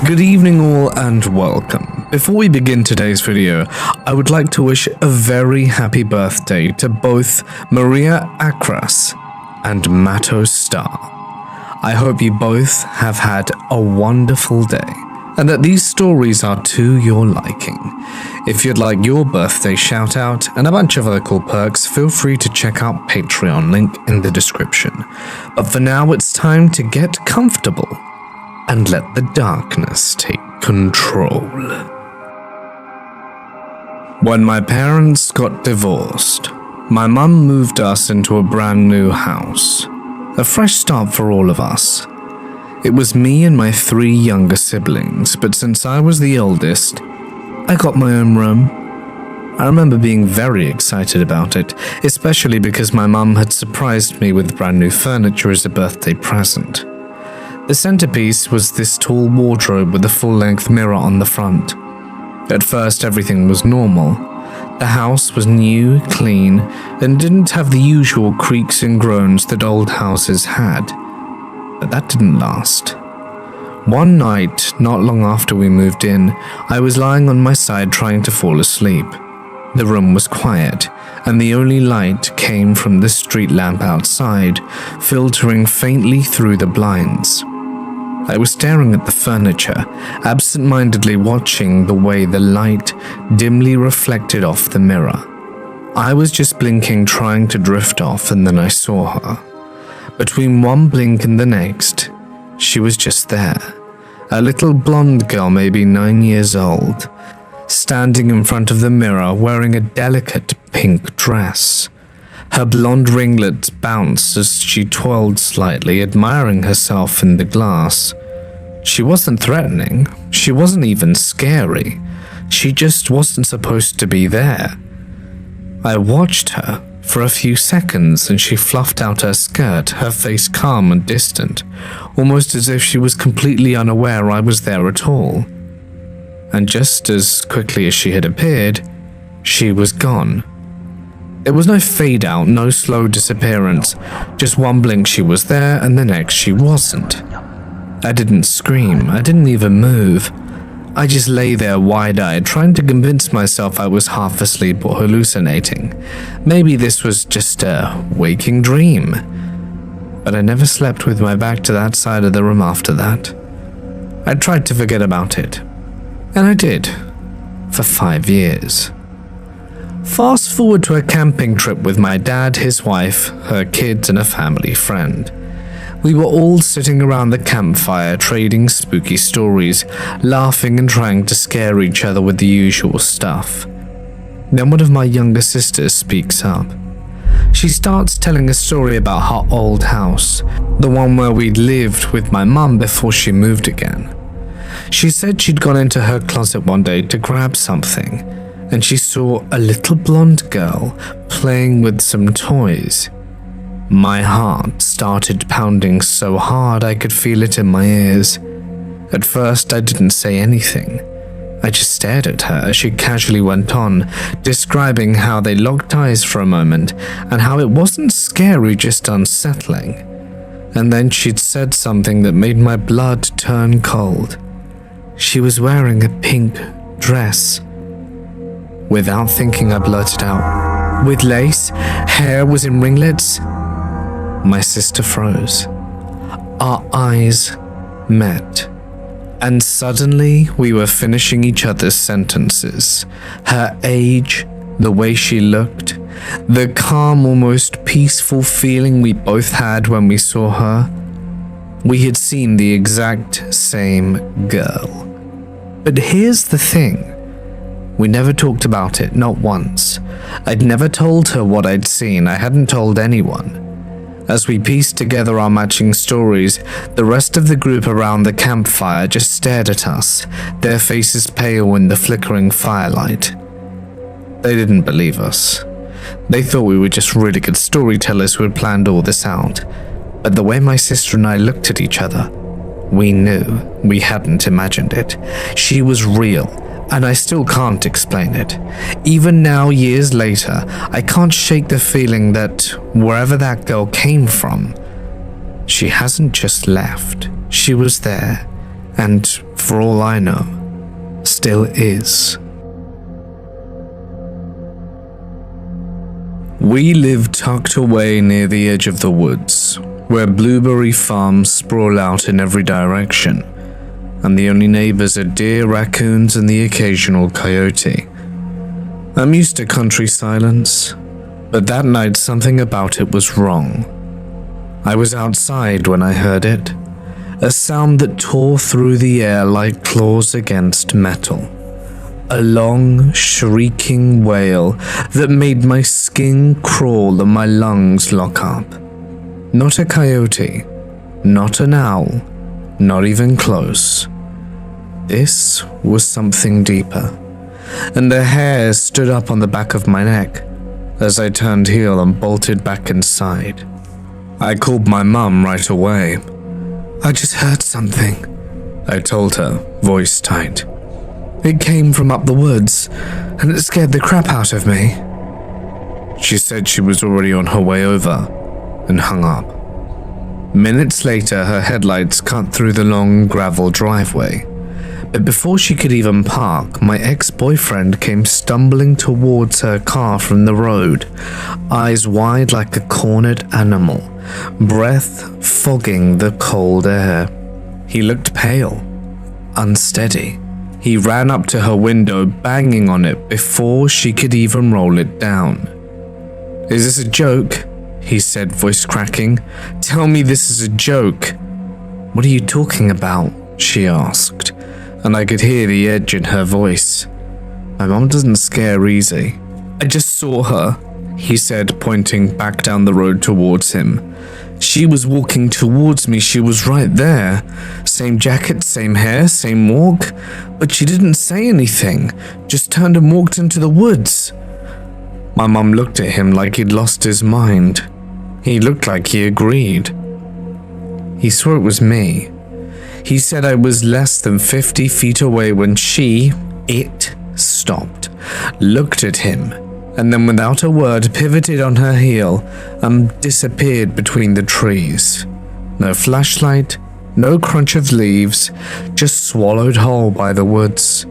Good evening all and welcome. Before we begin today's video, I would like to wish a very happy birthday to both Maria Akras and Matto Star. I hope you both have had a wonderful day and that these stories are to your liking. If you'd like your birthday shout out and a bunch of other cool perks, feel free to check out Patreon, link in the description. But for now, it's time to get comfortable and let the darkness take control. When my parents got divorced, my mum moved us into a brand new house. A fresh start for all of us. It was me and my 3 younger siblings, but since I was the oldest, I got my own room. I remember being very excited about it, especially because my mum had surprised me with brand new furniture as a birthday present. The centerpiece was this tall wardrobe with a full-length mirror on the front. At first, everything was normal. The house was new, clean, and didn't have the usual creaks and groans that old houses had. But that didn't last. One night, not long after we moved in, I was lying on my side trying to fall asleep. The room was quiet, and the only light came from the street lamp outside, filtering faintly through the blinds. I was staring at the furniture, absent-mindedly watching the way the light dimly reflected off the mirror. I was just blinking, trying to drift off, and then I saw her. Between one blink and the next, she was just there. A little blonde girl, maybe 9 years old, standing in front of the mirror wearing a delicate pink dress. Her blonde ringlets bounced as she twirled slightly, admiring herself in the glass. She wasn't threatening. She wasn't even scary. She just wasn't supposed to be there. I watched her for a few seconds and she fluffed out her skirt, her face calm and distant, almost as if she was completely unaware I was there at all. And just as quickly as she had appeared, she was gone. There was no fade out, no slow disappearance. Just one blink she was there and the next she wasn't. I didn't scream, I didn't even move. I just lay there wide-eyed, trying to convince myself I was half asleep or hallucinating. Maybe this was just a waking dream. But I never slept with my back to that side of the room after that. I tried to forget about it. And I did. For 5 years. Fast forward to a camping trip with my dad, his wife, her kids, and a family friend. We were all sitting around the campfire, trading spooky stories, laughing and trying to scare each other with the usual stuff. Then one of my younger sisters speaks up. She starts telling a story about her old house, the one where we'd lived with my mum before she moved again. She said she'd gone into her closet one day to grab something, and she saw a little blonde girl playing with some toys. My heart started pounding so hard I could feel it in my ears. At first, I didn't say anything. I just stared at her as she casually went on, describing how they locked eyes for a moment and how it wasn't scary, just unsettling. And then she'd said something that made my blood turn cold. She was wearing a pink dress. Without thinking, I blurted out, "With lace? Hair was in ringlets?" My sister froze. Our eyes met. And suddenly, we were finishing each other's sentences. Her age, the way she looked, the calm, almost peaceful feeling we both had when we saw her. We had seen the exact same girl. But here's the thing. We never talked about it, not once. I'd never told her what I'd seen. I hadn't told anyone. As we pieced together our matching stories, the rest of the group around the campfire just stared at us, their faces pale in the flickering firelight. They didn't believe us. They thought we were just really good storytellers who had planned all this out. But the way my sister and I looked at each other, we knew we hadn't imagined it. She was real, and I still can't explain it. Even now, years later, I can't shake the feeling that wherever that girl came from, she hasn't just left. She was there, and for all I know, still is. We live tucked away near the edge of the woods, where blueberry farms sprawl out in every direction, and the only neighbors are deer, raccoons, and the occasional coyote. I'm used to country silence, but that night something about it was wrong. I was outside when I heard it, a sound that tore through the air like claws against metal. A long, shrieking wail that made my skin crawl and my lungs lock up. Not a coyote, not an owl, not even close. This was something deeper, and the hairs stood up on the back of my neck as I turned heel and bolted back inside. I called my mum right away. "I just heard something," I told her, voice tight. "It came from up the woods, and it scared the crap out of me." She said she was already on her way over, and hung up. Minutes later, her headlights cut through the long gravel driveway. But before she could even park, my ex-boyfriend came stumbling towards her car from the road, eyes wide like a cornered animal, breath fogging the cold air. He looked pale, unsteady. He ran up to her window, banging on it before she could even roll it down. "Is this a joke?" he said, voice cracking. "Tell me this is a joke." "What are you talking about?" she asked, and I could hear the edge in her voice. "My mom doesn't scare easy." "I just saw her," he said, pointing back down the road towards him. "She was walking towards me, she was right there. Same jacket, same hair, same walk, but she didn't say anything, just turned and walked into the woods." My mum looked at him like he'd lost his mind. He looked like he agreed. He swore it was me. He said I was less than 50 feet away when it stopped, looked at him, and then without a word pivoted on her heel and disappeared between the trees. No flashlight, no crunch of leaves, just swallowed whole by the woods.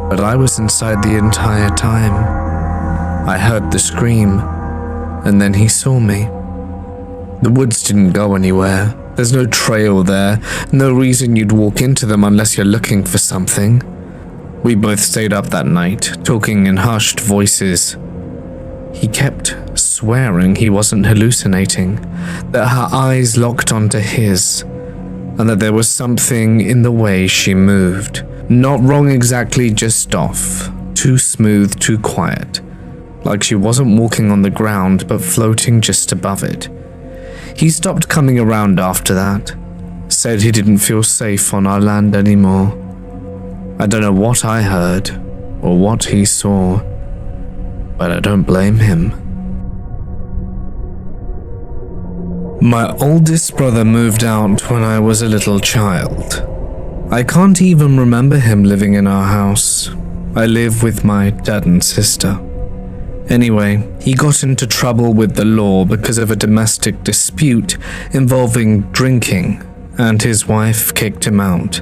But I was inside the entire time. I heard the scream, and then he saw me. The woods didn't go anywhere. There's no trail there, no reason you'd walk into them unless you're looking for something. We both stayed up that night, talking in hushed voices. He kept swearing he wasn't hallucinating, that her eyes locked onto his, and that there was something in the way she moved. Not wrong exactly, just off. Too smooth, too quiet. Like she wasn't walking on the ground, but floating just above it. He stopped coming around after that. Said he didn't feel safe on our land anymore. I don't know what I heard, or what he saw, but I don't blame him. My oldest brother moved out when I was a little child. I can't even remember him living in our house. I live with my dad and sister. Anyway, he got into trouble with the law because of a domestic dispute involving drinking, and his wife kicked him out.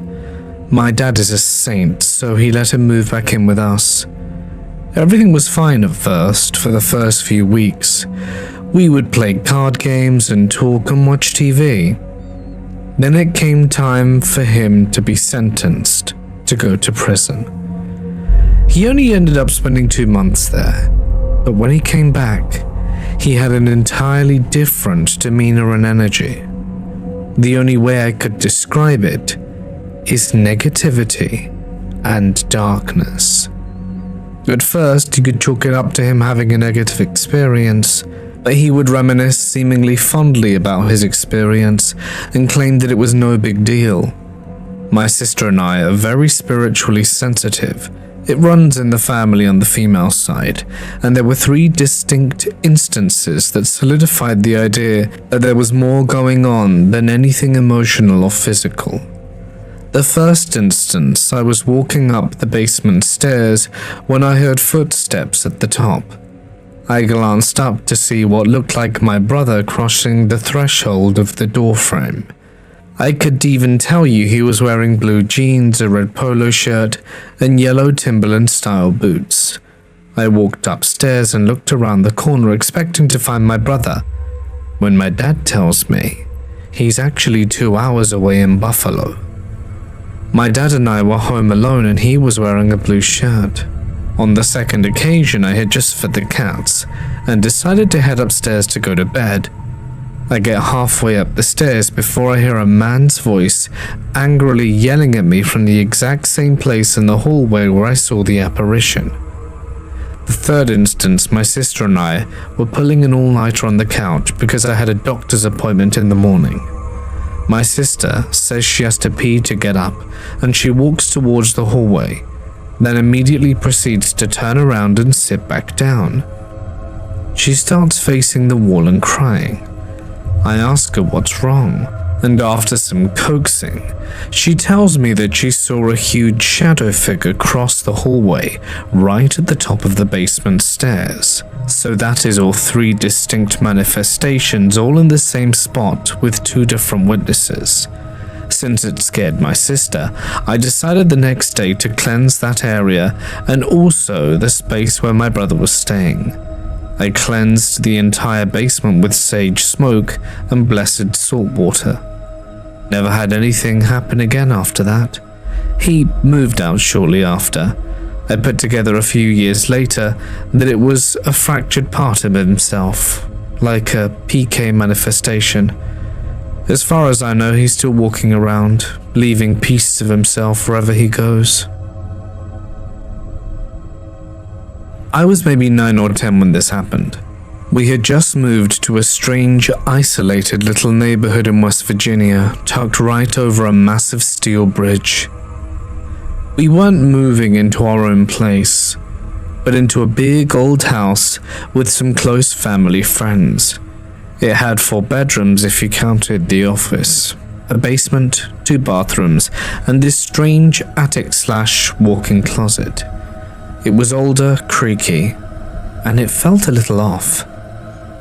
My dad is a saint, so he let him move back in with us. Everything was fine at first, for the first few weeks. We would play card games and talk and watch TV. Then it came time for him to be sentenced to go to prison. He only ended up spending 2 months there. But when he came back, he had an entirely different demeanor and energy. The only way I could describe it is negativity and darkness. At first, you could chalk it up to him having a negative experience, but he would reminisce seemingly fondly about his experience and claim that it was no big deal. My sister and I are very spiritually sensitive. It runs in the family on the female side, and there were 3 distinct instances that solidified the idea that there was more going on than anything emotional or physical. The first instance, I was walking up the basement stairs when I heard footsteps at the top. I glanced up to see what looked like my brother crossing the threshold of the doorframe. I could even tell you he was wearing blue jeans, a red polo shirt, and yellow Timberland-style boots. I walked upstairs and looked around the corner expecting to find my brother, when my dad tells me he's actually 2 hours away in Buffalo. My dad and I were home alone and he was wearing a blue shirt. On the second occasion, I had just fed the cats and decided to head upstairs to go to bed. I get halfway up the stairs before I hear a man's voice angrily yelling at me from the exact same place in the hallway where I saw the apparition. The third instance, my sister and I were pulling an all-nighter on the couch because I had a doctor's appointment in the morning. My sister says she has to pee to get up, and she walks towards the hallway, then immediately proceeds to turn around and sit back down. She starts facing the wall and crying. I ask her what's wrong, and after some coaxing, she tells me that she saw a huge shadow figure cross the hallway right at the top of the basement stairs. So that is all 3 distinct manifestations all in the same spot with 2 different witnesses. Since it scared my sister, I decided the next day to cleanse that area and also the space where my brother was staying. I cleansed the entire basement with sage smoke and blessed salt water. Never had anything happen again after that. He moved out shortly after. I put together a few years later that it was a fractured part of himself, like a PK manifestation. As far as I know, he's still walking around, leaving pieces of himself wherever he goes. I was maybe 9 or 10 when this happened. We had just moved to a strange, isolated little neighborhood in West Virginia, tucked right over a massive steel bridge. We weren't moving into our own place, but into a big old house with some close family friends. It had 4 bedrooms if you counted the office, a basement, 2 bathrooms, and this strange attic/walk-in closet. It was older, creaky, and it felt a little off.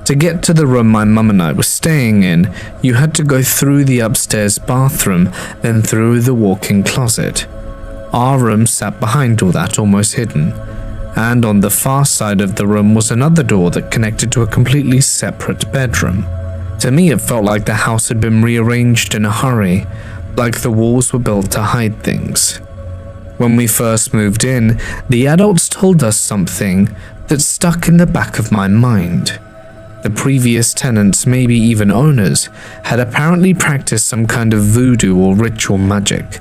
To get to the room my mum and I were staying in, you had to go through the upstairs bathroom, then through the walk-in closet. Our room sat behind all that, almost hidden, and on the far side of the room was another door that connected to a completely separate bedroom. To me, it felt like the house had been rearranged in a hurry, like the walls were built to hide things. When we first moved in, the adults told us something that stuck in the back of my mind. The previous tenants, maybe even owners, had apparently practiced some kind of voodoo or ritual magic.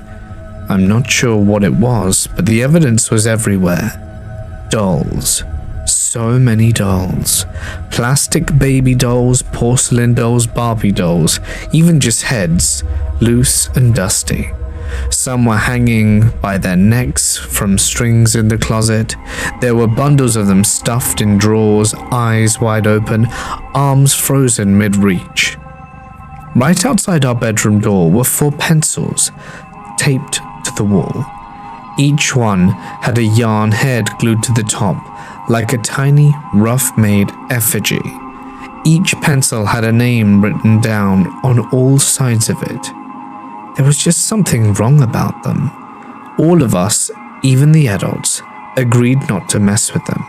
I'm not sure what it was, but the evidence was everywhere. Dolls. So many dolls. Plastic baby dolls, porcelain dolls, Barbie dolls, even just heads, loose and dusty. Some were hanging by their necks from strings in the closet. There were bundles of them stuffed in drawers, eyes wide open, arms frozen mid-reach. Right outside our bedroom door were 4 pencils, taped to the wall. Each one had a yarn head glued to the top, like a tiny, rough-made effigy. Each pencil had a name written down on all sides of it. There was just something wrong about them. All of us, even the adults, agreed not to mess with them.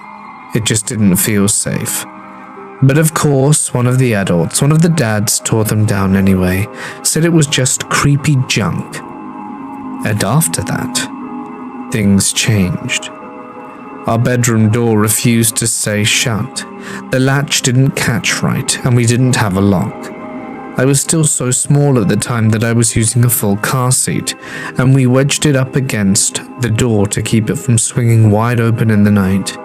It just didn't feel safe. But of course, one of the adults, one of the dads, tore them down anyway, said it was just creepy junk. And after that, things changed. Our bedroom door refused to stay shut. The latch didn't catch right, and we didn't have a lock. I was still so small at the time that I was using a full car seat, and we wedged it up against the door to keep it from swinging wide open in the night.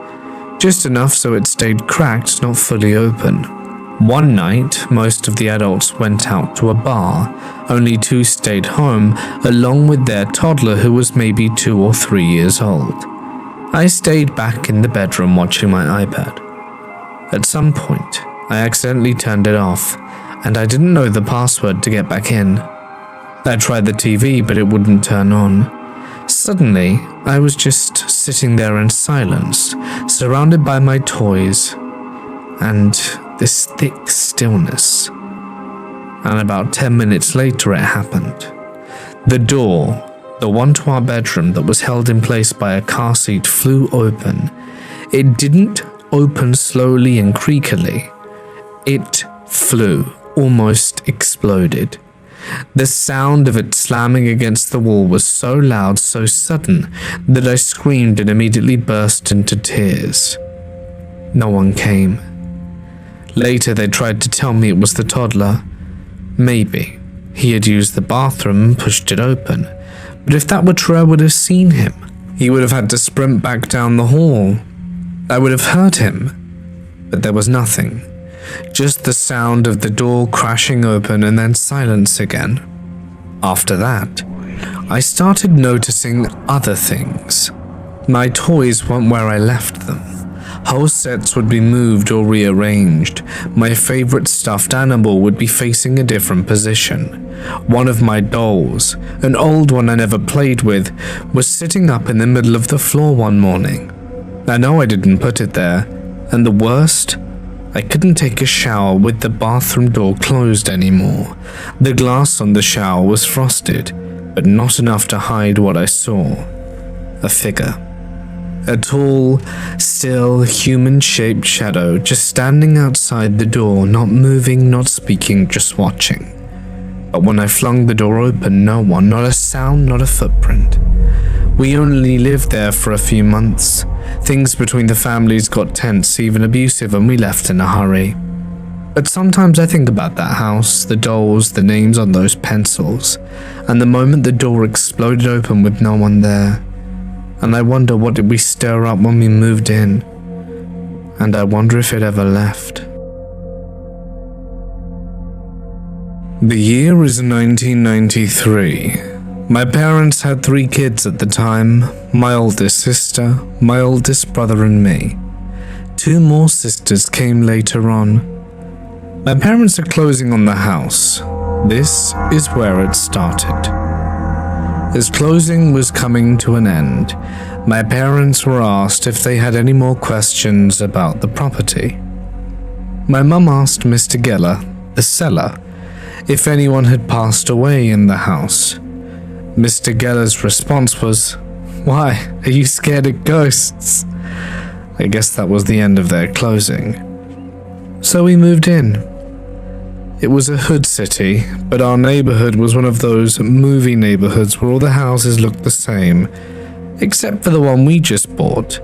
Just enough so it stayed cracked, not fully open. One night, most of the adults went out to a bar. Only 2 stayed home, along with their toddler who was maybe 2 or 3 years old. I stayed back in the bedroom watching my iPad. At some point, I accidentally turned it off, and I didn't know the password to get back in. I tried the TV, but it wouldn't turn on. Suddenly, I was just sitting there in silence, surrounded by my toys, and this thick stillness. and about 10 minutes later it happened. The door, the one to our bedroom that was held in place by a car seat, flew open. It didn't open slowly and creakily. It flew, almost exploded. The sound of it slamming against the wall was so loud, so sudden, that I screamed and immediately burst into tears. No one came. Later they tried to tell me it was the toddler. Maybe he had used the bathroom and pushed it open. But if that were true, I would have seen him. He would have had to sprint back down the hall. I would have heard him. But there was nothing. Just the sound of the door crashing open and then silence again. After that, I started noticing other things. My toys weren't where I left them. Whole sets would be moved or rearranged. My favorite stuffed animal would be facing a different position. One of my dolls, an old one I never played with, was sitting up in the middle of the floor one morning. I know I didn't put it there, and the worst? I couldn't take a shower with the bathroom door closed anymore. The glass on the shower was frosted, but not enough to hide what I saw. A figure. A tall, still, human-shaped shadow just standing outside the door, not moving, not speaking, just watching. But when I flung the door open, no one, not a sound, not a footprint. We only lived there for a few months. Things between the families got tense, even abusive, and we left in a hurry. But sometimes I think about that house, the dolls, the names on those pencils, and the moment the door exploded open with no one there. And I wonder, what did we stir up when we moved in? And I wonder if it ever left. The year is 1993. My parents had 3 kids at the time, my oldest sister, my oldest brother and me. 2 more sisters came later on. My parents are closing on the house. This is where it started. As closing was coming to an end, my parents were asked if they had any more questions about the property. My mum asked Mr. Geller, the seller, if anyone had passed away in the house. Mr. Geller's response was, "Why, are you scared of ghosts?" I guess that was the end of their closing. So we moved in. It was a hood city, but our neighborhood was one of those movie neighborhoods where all the houses looked the same, except for the one we just bought,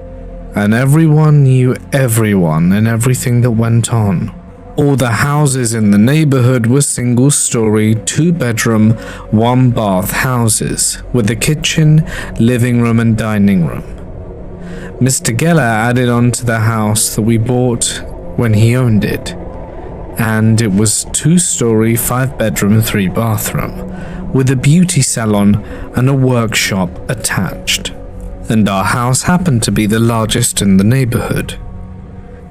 and everyone knew everyone and everything that went on. All the houses in the neighborhood were single-story, 2-bedroom, 1-bath houses, with a kitchen, living room and dining room. Mr. Geller added on to the house that we bought when he owned it, and it was 2-story, 5-bedroom, 3-bathroom, with a beauty salon and a workshop attached. And our house happened to be the largest in the neighborhood.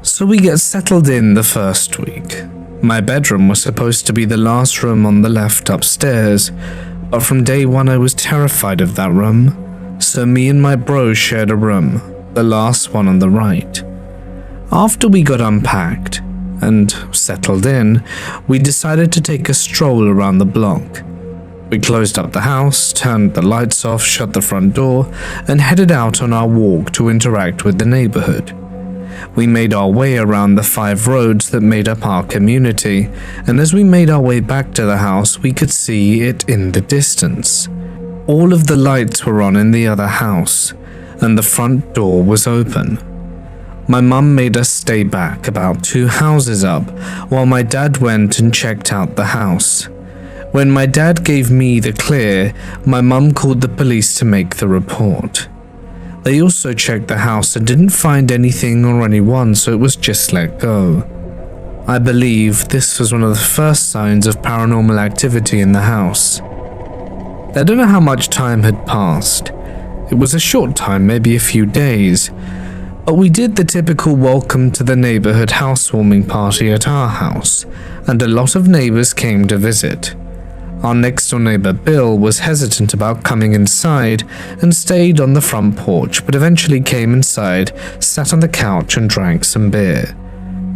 So we get settled in the first week. My bedroom was supposed to be the last room on the left upstairs, but from day one I was terrified of that room, so me and my bro shared a room, the last one on the right. After we got unpacked and settled in, we decided to take a stroll around the block. We closed up the house, turned the lights off, shut the front door, and headed out on our walk to interact with the neighborhood. We made our way around the 5 roads that made up our community, and as we made our way back to the house, we could see it in the distance. All of the lights were on in the other house, and the front door was open. My mum made us stay back about 2 houses up, while my dad went and checked out the house. When my dad gave me the clear, my mum called the police to make the report. They also checked the house and didn't find anything or anyone, so it was just let go. I believe this was one of the first signs of paranormal activity in the house. I don't know how much time had passed. It was a short time, maybe a few days, but we did the typical welcome to the neighborhood housewarming party at our house, and a lot of neighbors came to visit. Our next-door neighbor, Bill, was hesitant about coming inside and stayed on the front porch, but eventually came inside, sat on the couch and drank some beer.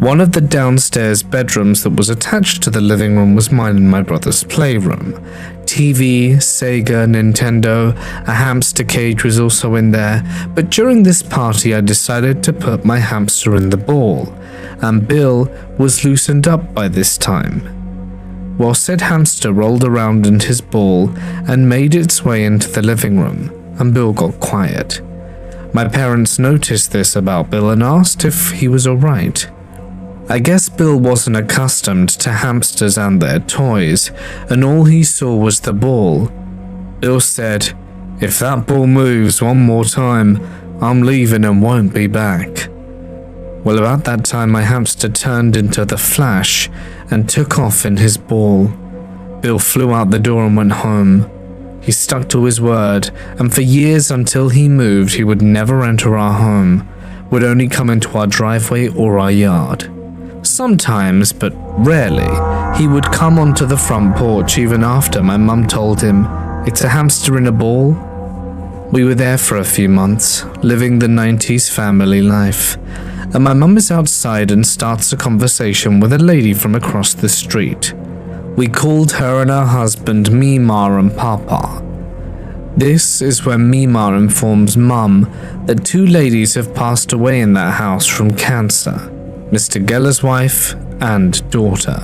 One of the downstairs bedrooms that was attached to the living room was mine and my brother's playroom. TV, Sega, Nintendo, a hamster cage was also in there, but during this party I decided to put my hamster in the ball, and Bill was loosened up by this time. Well, said hamster rolled around in his ball and made its way into the living room, and Bill got quiet. My parents noticed this about Bill and asked if he was alright. I guess Bill wasn't accustomed to hamsters and their toys, and all he saw was the ball. Bill said, "If that ball moves one more time, I'm leaving and won't be back." Well, about that time my hamster turned into the Flash and took off in his ball. Bill flew out the door and went home. He stuck to his word, and for years until he moved, he would never enter our home, would only come into our driveway or our yard. Sometimes, but rarely, he would come onto the front porch even after my mum told him, "It's a hamster in a ball." We were there for a few months, living the 90s family life, and my mum is outside and starts a conversation with a lady from across the street. We called her and her husband Mima and Papa. This is when Mima informs Mum that two ladies have passed away in that house from cancer, Mr. Geller's wife and daughter.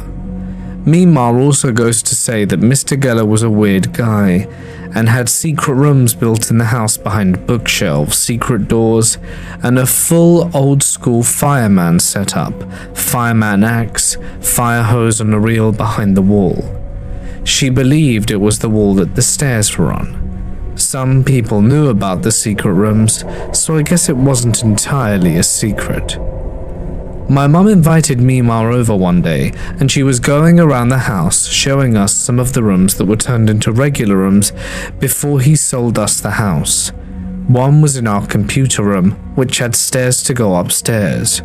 Mima also goes to say that Mr. Geller was a weird guy and had secret rooms built in the house behind bookshelves, secret doors, and a full old-school fireman setup, fireman axe, fire hose on a reel behind the wall. She believed it was the wall that the stairs were on. Some people knew about the secret rooms, so I guess it wasn't entirely a secret. My mum invited Mima over one day, and she was going around the house showing us some of the rooms that were turned into regular rooms before he sold us the house. One was in our computer room, which had stairs to go upstairs.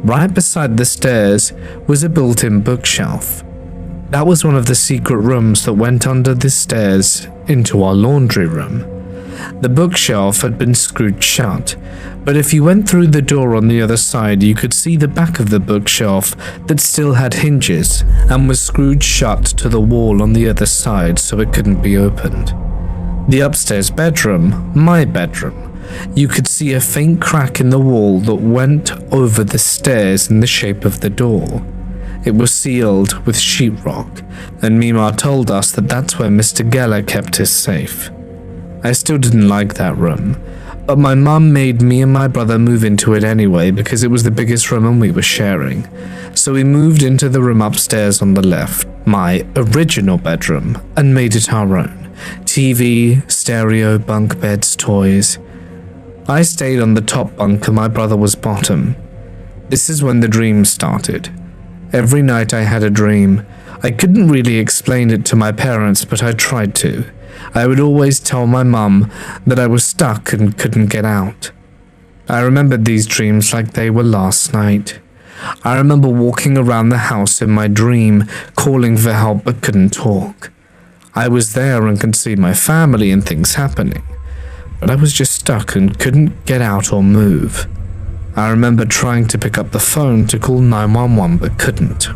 Right beside the stairs was a built-in bookshelf. That was one of the secret rooms that went under the stairs into our laundry room. The bookshelf had been screwed shut, but if you went through the door on the other side, you could see the back of the bookshelf that still had hinges and was screwed shut to the wall on the other side so it couldn't be opened. The upstairs bedroom, my bedroom, you could see a faint crack in the wall that went over the stairs in the shape of the door. It was sealed with sheetrock, and Mima told us that that's where Mr. Geller kept his safe. I still didn't like that room, but my mum made me and my brother move into it anyway because it was the biggest room and we were sharing. So we moved into the room upstairs on the left, my original bedroom, and made it our own. TV, stereo, bunk beds, toys. I stayed on the top bunk and my brother was bottom. This is when the dreams started. Every night I had a dream. I couldn't really explain it to my parents, but I tried to. I would always tell my mum that I was stuck and couldn't get out. I remembered these dreams like they were last night. I remember walking around the house in my dream, calling for help but couldn't talk. I was there and could see my family and things happening, but I was just stuck and couldn't get out or move. I remember trying to pick up the phone to call 911 but couldn't.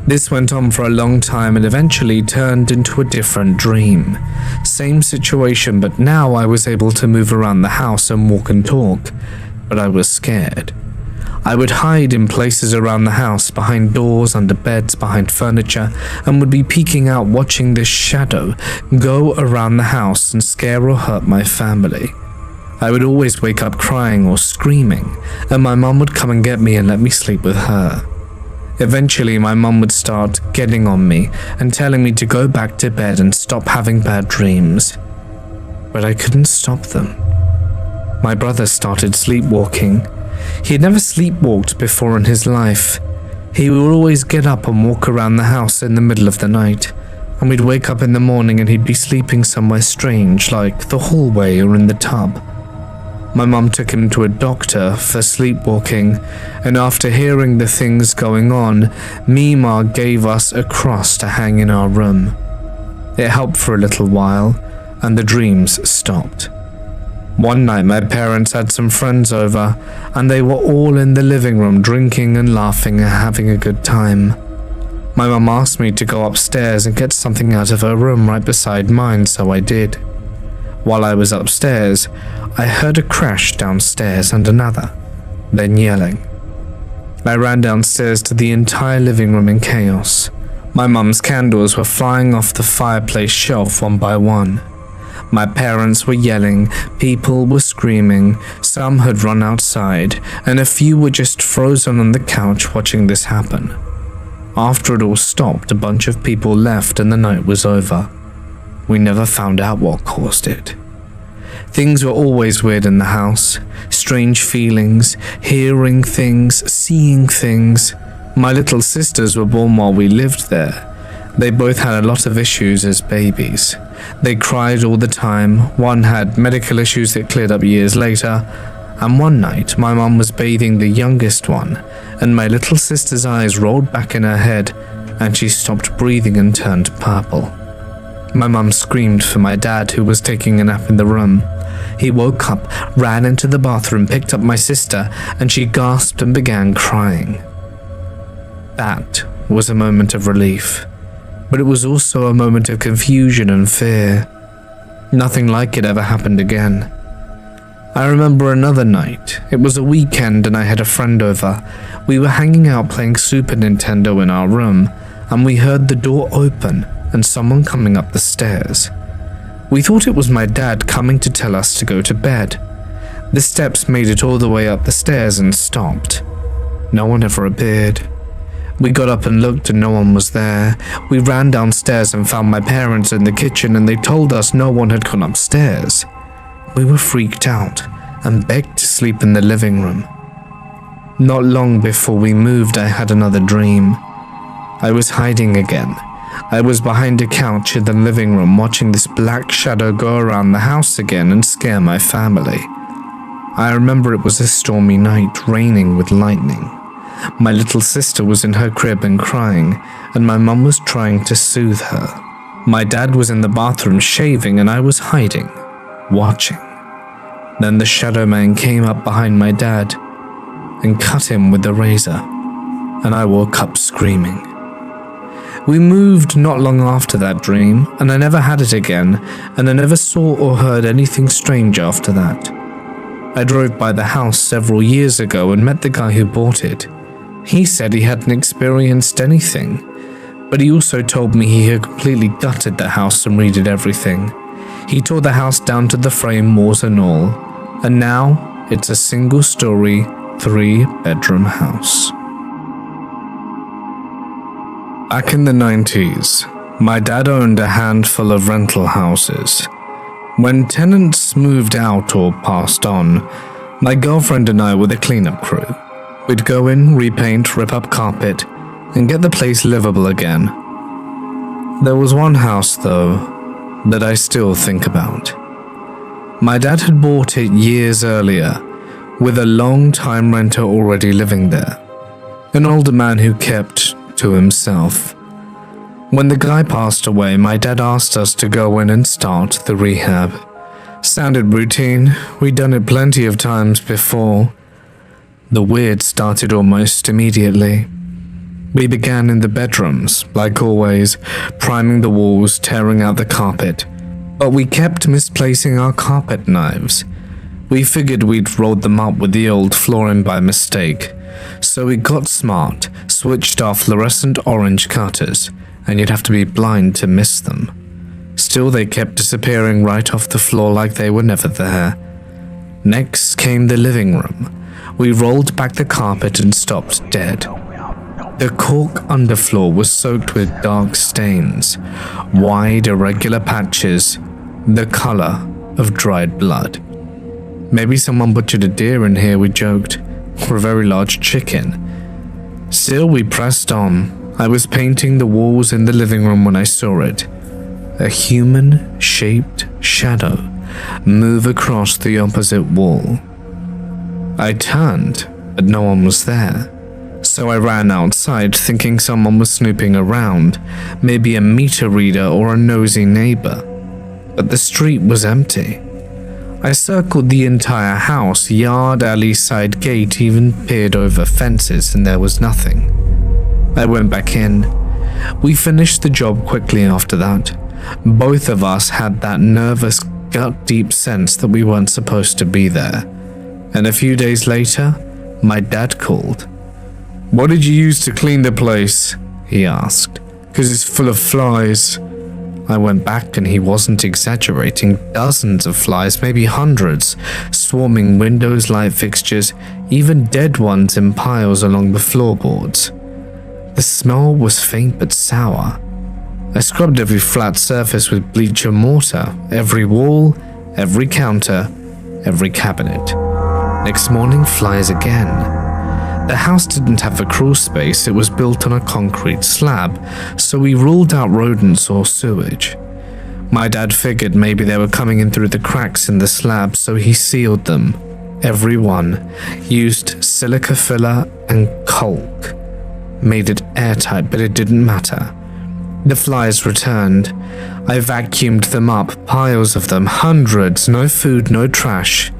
This went on for a long time and eventually turned into a different dream. Same situation, but now I was able to move around the house and walk and talk, but I was scared. I would hide in places around the house, behind doors, under beds, behind furniture, and would be peeking out watching this shadow go around the house and scare or hurt my family. I would always wake up crying or screaming, and my mum would come and get me and let me sleep with her. Eventually, my mum would start getting on me and telling me to go back to bed and stop having bad dreams. But I couldn't stop them. My brother started sleepwalking. He had never sleepwalked before in his life. He would always get up and walk around the house in the middle of the night, and we'd wake up in the morning and he'd be sleeping somewhere strange, like the hallway or in the tub. My mum took him to a doctor for sleepwalking, and after hearing the things going on, Mima gave us a cross to hang in our room. It helped for a little while, and the dreams stopped. One night my parents had some friends over, and they were all in the living room drinking and laughing and having a good time. My mum asked me to go upstairs and get something out of her room right beside mine, so I did. While I was upstairs, I heard a crash downstairs and another, then yelling. I ran downstairs to the entire living room in chaos. My mum's candles were flying off the fireplace shelf one by one. My parents were yelling, people were screaming, some had run outside, and a few were just frozen on the couch watching this happen. After it all stopped, a bunch of people left and the night was over. We never found out what caused it. Things were always weird in the house. Strange feelings, hearing things, seeing things. My little sisters were born while we lived there. They both had a lot of issues as babies. They cried all the time. One had medical issues that cleared up years later. And one night, my mum was bathing the youngest one, and my little sister's eyes rolled back in her head, and she stopped breathing and turned purple. My mum screamed for my dad, who was taking a nap in the room. He woke up, ran into the bathroom, picked up my sister, and she gasped and began crying. That was a moment of relief, but it was also a moment of confusion and fear. Nothing like it ever happened again. I remember another night. It was a weekend and I had a friend over. We were hanging out playing Super Nintendo in our room, and we heard the door open and someone coming up the stairs. We thought it was my dad coming to tell us to go to bed. The steps made it all the way up the stairs and stopped. No one ever appeared. We got up and looked and no one was there. We ran downstairs and found my parents in the kitchen, and they told us no one had gone upstairs. We were freaked out and begged to sleep in the living room. Not long before we moved, I had another dream. I was hiding again. I was behind a couch in the living room watching this black shadow go around the house again and scare my family. I remember it was a stormy night, raining with lightning. My little sister was in her crib and crying, and my mum was trying to soothe her. My dad was in the bathroom shaving, and I was hiding, watching. Then the shadow man came up behind my dad and cut him with the razor, and I woke up screaming. We moved not long after that dream, and I never had it again, and I never saw or heard anything strange after that. I drove by the house several years ago and met the guy who bought it. He said he hadn't experienced anything, but he also told me he had completely gutted the house and redid everything. He tore the house down to the frame, walls and all, and now it's a single-story, 3-bedroom house. Back in the 90s, my dad owned a handful of rental houses. When tenants moved out or passed on, my girlfriend and I were the cleanup crew. We'd go in, repaint, rip up carpet, and get the place livable again. There was one house, though, that I still think about. My dad had bought it years earlier, with a long-time renter already living there, an older man who kept to himself. When the guy passed away, my dad asked us to go in and start the rehab. Sounded routine, we'd done it plenty of times before. The weird started almost immediately. We began in the bedrooms, like always, priming the walls, tearing out the carpet. But we kept misplacing our carpet knives. We figured we'd rolled them up with the old flooring by mistake. So we got smart, switched our fluorescent orange cutters, and you'd have to be blind to miss them. Still, they kept disappearing right off the floor like they were never there. Next came the living room. We rolled back the carpet and stopped dead. The cork underfloor was soaked with dark stains, wide irregular patches, the color of dried blood. Maybe someone butchered a deer in here, we joked, or a very large chicken. Still, we pressed on. I was painting the walls in the living room when I saw it. A human-shaped shadow move across the opposite wall. I turned, but no one was there. So I ran outside thinking someone was snooping around, maybe a meter reader or a nosy neighbor. But the street was empty. I circled the entire house, yard, alley, side gate, even peered over fences, and there was nothing. I went back in. We finished the job quickly after that. Both of us had that nervous, gut-deep sense that we weren't supposed to be there. And a few days later, my dad called. "What did you use to clean the place?" he asked. "'Cause it's full of flies." I went back and he wasn't exaggerating. Dozens of flies, maybe hundreds, swarming windows, light fixtures, even dead ones in piles along the floorboards. The smell was faint but sour. I scrubbed every flat surface with bleach and mortar, every wall, every counter, every cabinet. Next morning, flies again. The house didn't have a crawl space, it was built on a concrete slab, so we ruled out rodents or sewage. My dad figured maybe they were coming in through the cracks in the slab, so he sealed them. Every one. Used silica filler and caulk. Made it airtight, but it didn't matter. The flies returned. I vacuumed them up, piles of them, hundreds, no food, no trash.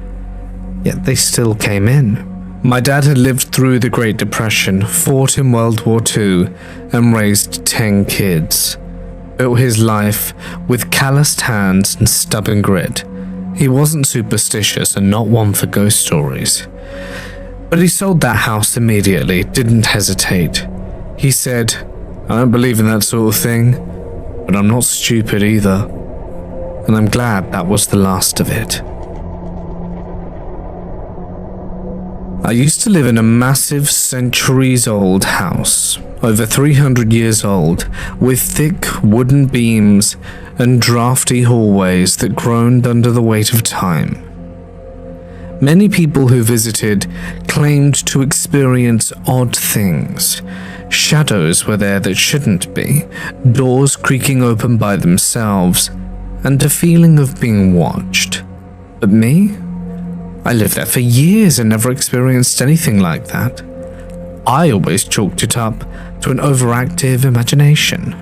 Yet they still came in. My dad had lived through the Great Depression, fought in World War II, and raised 10 kids. Built his life with calloused hands and stubborn grit. He wasn't superstitious and not one for ghost stories. But he sold that house immediately, didn't hesitate. He said, "I don't believe in that sort of thing, but I'm not stupid either." And I'm glad that was the last of it. I used to live in a massive, centuries-old house, over 300 years old, with thick wooden beams and drafty hallways that groaned under the weight of time. Many people who visited claimed to experience odd things. Shadows were there that shouldn't be, doors creaking open by themselves, and a feeling of being watched. But me? I lived there for years and never experienced anything like that. I always chalked it up to an overactive imagination.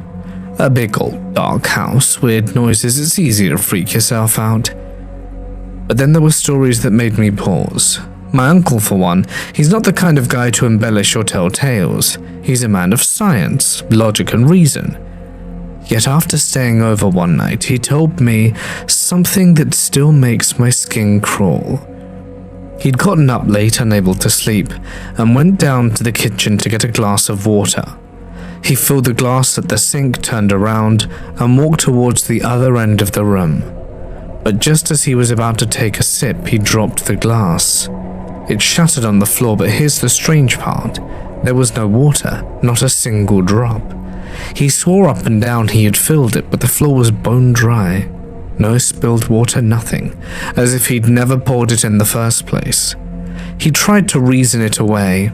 A big old dark house, weird noises, it's easy to freak yourself out. But then there were stories that made me pause. My uncle, for one, he's not the kind of guy to embellish or tell tales. He's a man of science, logic and reason. Yet after staying over one night, he told me something that still makes my skin crawl. He'd gotten up late, unable to sleep, and went down to the kitchen to get a glass of water. He filled the glass at the sink, turned around, and walked towards the other end of the room. But just as he was about to take a sip, he dropped the glass. It shattered on the floor, but here's the strange part. There was no water, not a single drop. He swore up and down he had filled it, but the floor was bone dry. No spilled water, nothing, as if he'd never poured it in the first place. He tried to reason it away.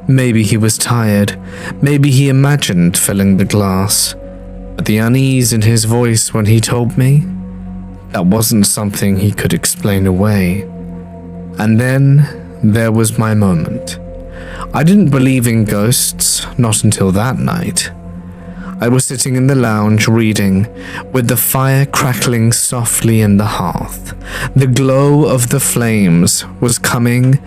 Maybe he was tired, maybe he imagined filling the glass. But the unease in his voice when he told me, that wasn't something he could explain away. And then there was my moment. I didn't believe in ghosts, not until that night. I was sitting in the lounge reading, with the fire crackling softly in the hearth. The glow of the flames was coming,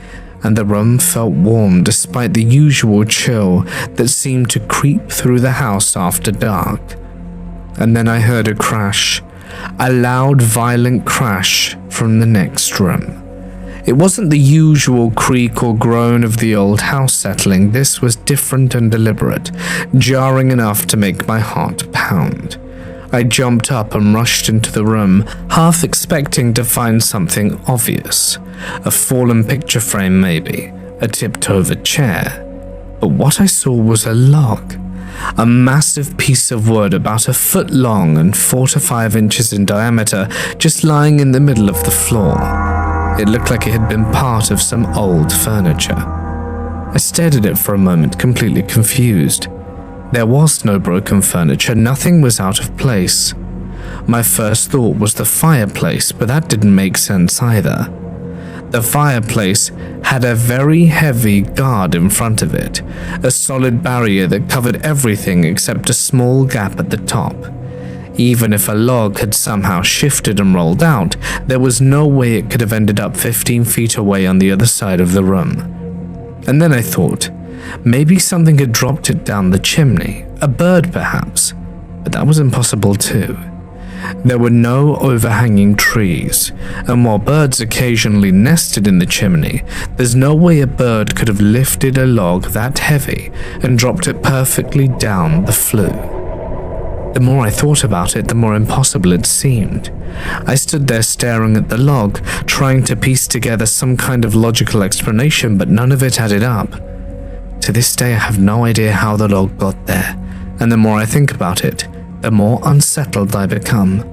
and the room felt warm despite the usual chill that seemed to creep through the house after dark. And then I heard a crash, a loud, violent crash from the next room. It wasn't the usual creak or groan of the old house settling. This was different and deliberate, jarring enough to make my heart pound. I jumped up and rushed into the room, half expecting to find something obvious. A fallen picture frame maybe, a tipped-over chair. But what I saw was a log. A massive piece of wood about a foot long and 4 to 5 inches in diameter, just lying in the middle of the floor. It looked like it had been part of some old furniture. I stared at it for a moment, completely confused. There was no broken furniture, nothing was out of place. My first thought was the fireplace, but that didn't make sense either. The fireplace had a very heavy guard in front of it, a solid barrier that covered everything except a small gap at the top. Even if a log had somehow shifted and rolled out, there was no way it could have ended up 15 feet away on the other side of the room. And then I thought, maybe something had dropped it down the chimney, a bird perhaps, but that was impossible too. There were no overhanging trees, and while birds occasionally nested in the chimney, there's no way a bird could have lifted a log that heavy and dropped it perfectly down the flue. The more I thought about it, the more impossible it seemed. I stood there staring at the log, trying to piece together some kind of logical explanation, but none of it added up. To this day, I have no idea how the log got there, and the more I think about it, the more unsettled I become.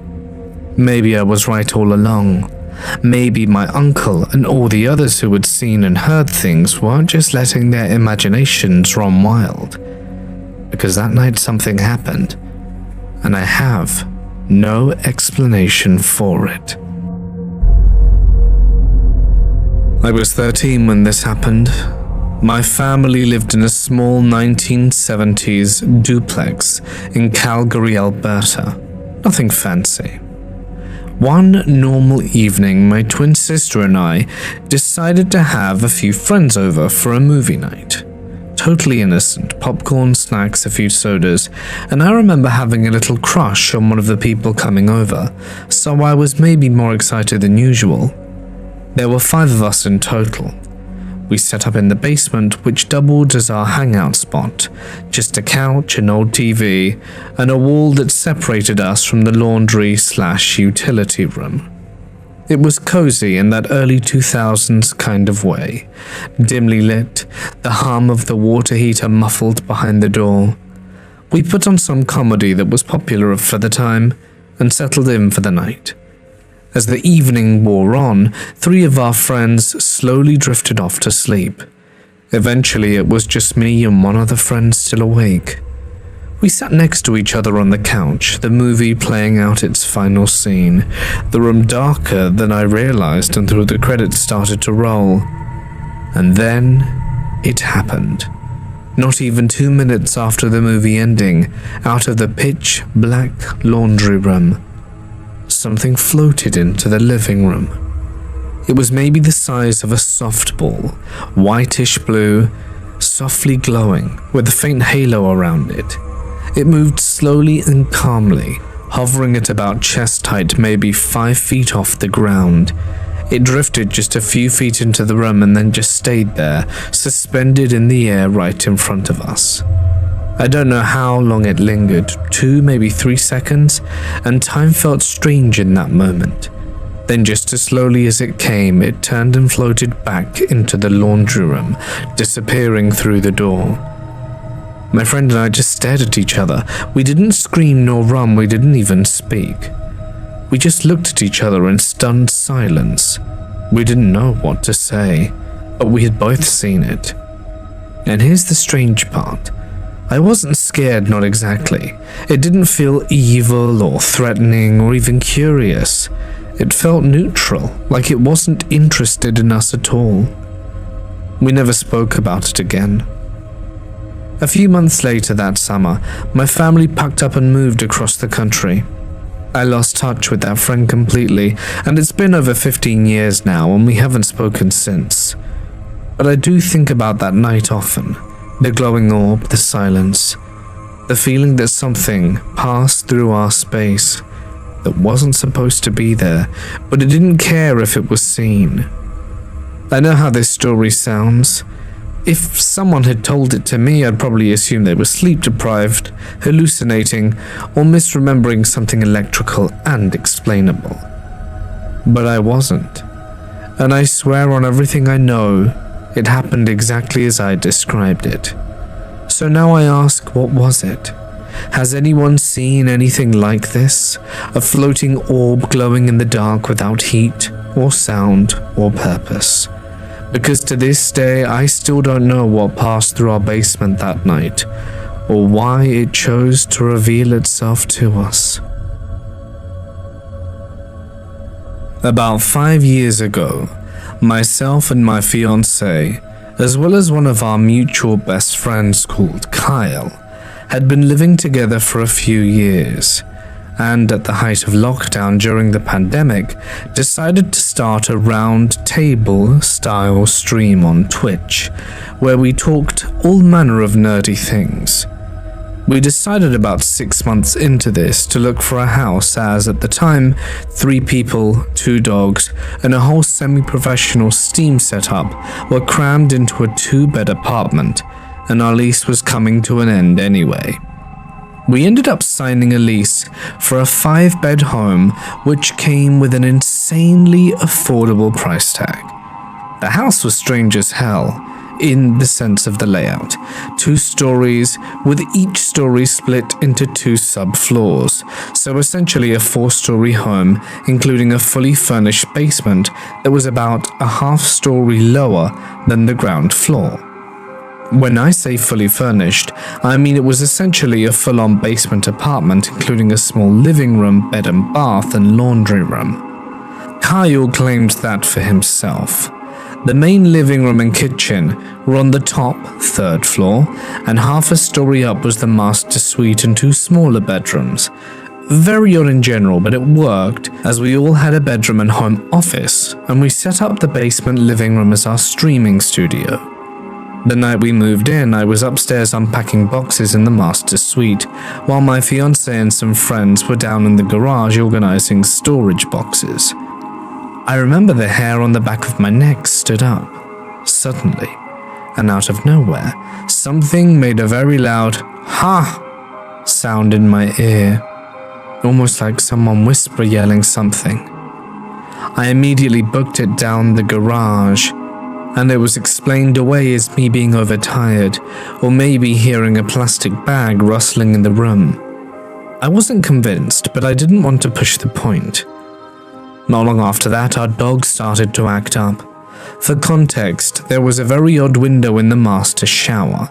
Maybe I was right all along. Maybe my uncle and all the others who had seen and heard things weren't just letting their imaginations run wild. Because that night something happened, and I have no explanation for it. I was 13 when this happened. My family lived in a small 1970s duplex in Calgary, Alberta. Nothing fancy. One normal evening, my twin sister and I decided to have a few friends over for a movie night. Totally innocent, popcorn, snacks, a few sodas, and I remember having a little crush on one of the people coming over, so I was maybe more excited than usual. There were 5 of us in total. We set up in the basement, which doubled as our hangout spot. Just a couch, an old TV, and a wall that separated us from the laundry/utility room. It was cozy in that early 2000s kind of way. Dimly lit, the hum of the water heater muffled behind the door. We put on some comedy that was popular for the time and settled in for the night. As the evening wore on, 3 of our friends slowly drifted off to sleep. Eventually, it was just me and one other friend still awake. We sat next to each other on the couch, the movie playing out its final scene, the room darker than I realized until the credits started to roll. And then it happened. Not even 2 minutes after the movie ending, out of the pitch black laundry room, something floated into the living room. It was maybe the size of a softball, whitish blue, softly glowing, with a faint halo around it. It moved slowly and calmly, hovering at about chest height, maybe 5 feet off the ground. It drifted just a few feet into the room and then just stayed there, suspended in the air right in front of us. I don't know how long it lingered, 2, maybe 3 seconds, and time felt strange in that moment. Then just as slowly as it came, it turned and floated back into the laundry room, disappearing through the door. My friend and I just stared at each other. We didn't scream nor run, we didn't even speak. We just looked at each other in stunned silence. We didn't know what to say, but we had both seen it. And here's the strange part. I wasn't scared, not exactly. It didn't feel evil or threatening or even curious. It felt neutral, like it wasn't interested in us at all. We never spoke about it again. A few months later that summer, my family packed up and moved across the country. I lost touch with that friend completely, and it's been over 15 years now and we haven't spoken since. But I do think about that night often. The glowing orb, the silence, the feeling that something passed through our space that wasn't supposed to be there, but it didn't care if it was seen. I know how this story sounds. If someone had told it to me, I'd probably assume they were sleep-deprived, hallucinating, or misremembering something electrical and explainable. But I wasn't. And I swear on everything I know, it happened exactly as I described it. So now I ask, what was it? Has anyone seen anything like this? A floating orb glowing in the dark without heat, or sound, or purpose? Because to this day, I still don't know what passed through our basement that night, or why it chose to reveal itself to us. About 5 years ago, myself and my fiancée, as well as one of our mutual best friends called Kyle, had been living together for a few years, and at the height of lockdown during the pandemic, decided to start a round table style stream on Twitch, where we talked all manner of nerdy things. We decided about 6 months into this to look for a house as, at the time, 3 people, 2 dogs, and a whole semi-professional Steam setup were crammed into a 2-bed apartment, and our lease was coming to an end anyway. We ended up signing a lease for a 5-bed home which came with an insanely affordable price tag. The house was strange as hell, in the sense of the layout. 2 stories, with each story split into 2 sub-floors, so essentially a 4-story home, including a fully furnished basement that was about a half-story lower than the ground floor. When I say fully furnished, I mean it was essentially a full-on basement apartment, including a small living room, bed and bath, and laundry room. Kyle claimed that for himself. The main living room and kitchen were on the top, 3rd floor, and half a story up was the master suite and 2 smaller bedrooms. Very odd in general, but it worked, as we all had a bedroom and home office, and we set up the basement living room as our streaming studio. The night we moved in, I was upstairs unpacking boxes in the master suite, while my fiancé and some friends were down in the garage organizing storage boxes. I remember the hair on the back of my neck stood up, suddenly, and out of nowhere, something made a very loud "ha" sound in my ear, almost like someone whisper yelling something. I immediately booked it down the garage, and it was explained away as me being overtired, or maybe hearing a plastic bag rustling in the room. I wasn't convinced, but I didn't want to push the point. Not long after that, our dog started to act up. For context, there was a very odd window in the master shower.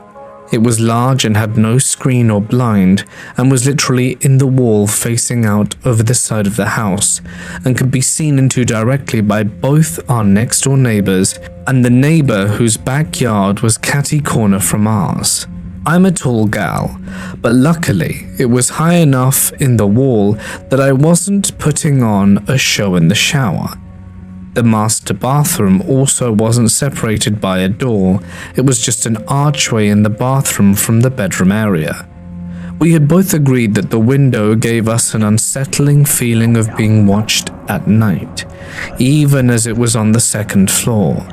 It was large and had no screen or blind, and was literally in the wall facing out over the side of the house, and could be seen into directly by both our next-door neighbors and the neighbor whose backyard was catty corner from ours. I'm a tall gal, but luckily it was high enough in the wall that I wasn't putting on a show in the shower. The master bathroom also wasn't separated by a door, it was just an archway in the bathroom from the bedroom area. We had both agreed that the window gave us an unsettling feeling of being watched at night, even as it was on the 2nd floor.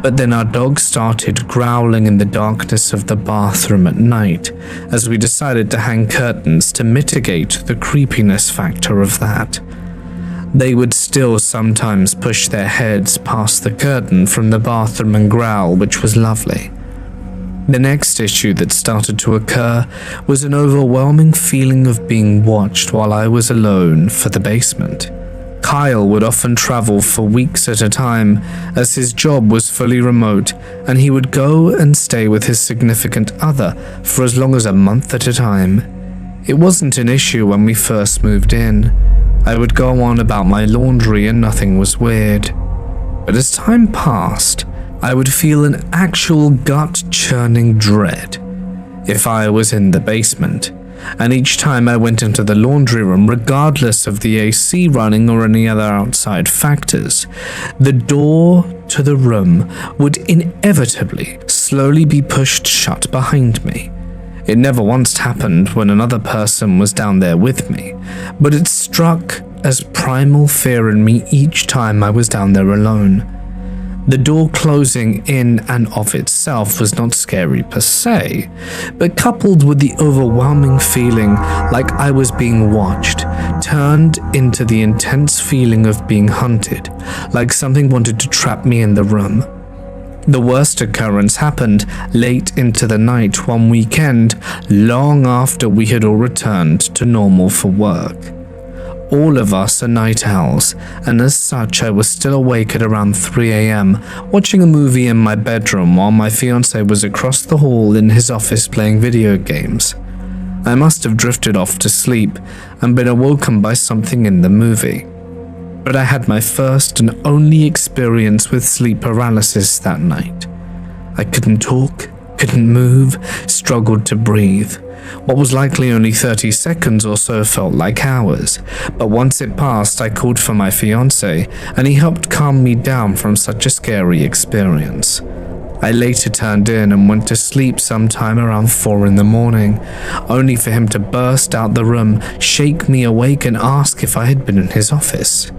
But then our dog started growling in the darkness of the bathroom at night, as we decided to hang curtains to mitigate the creepiness factor of that. They would still sometimes push their heads past the curtain from the bathroom and growl, which was lovely. The next issue that started to occur was an overwhelming feeling of being watched while I was alone for the basement. Kyle would often travel for weeks at a time, as his job was fully remote, and he would go and stay with his significant other for as long as a month at a time. It wasn't an issue when we first moved in. I would go on about my laundry and nothing was weird. But as time passed, I would feel an actual gut-churning dread if I was in the basement. And each time I went into the laundry room, regardless of the AC running or any other outside factors, the door to the room would inevitably slowly be pushed shut behind me. It never once happened when another person was down there with me, but it struck as primal fear in me each time I was down there alone. The door closing in and of itself was not scary per se, but coupled with the overwhelming feeling like I was being watched, turned into the intense feeling of being hunted, like something wanted to trap me in the room. The worst occurrence happened late into the night one weekend, long after we had all returned to normal for work. All of us are night owls, and as such I was still awake at around 3 a.m. watching a movie in my bedroom while my fiancé was across the hall in his office playing video games. I must have drifted off to sleep and been awoken by something in the movie. But I had my first and only experience with sleep paralysis that night. I couldn't talk, couldn't move, struggled to breathe. What was likely only 30 seconds or so felt like hours, but once it passed, I called for my fiancé, and he helped calm me down from such a scary experience. I later turned in and went to sleep sometime around 4 in the morning, only for him to burst out the room, shake me awake, and ask if I had been in his office.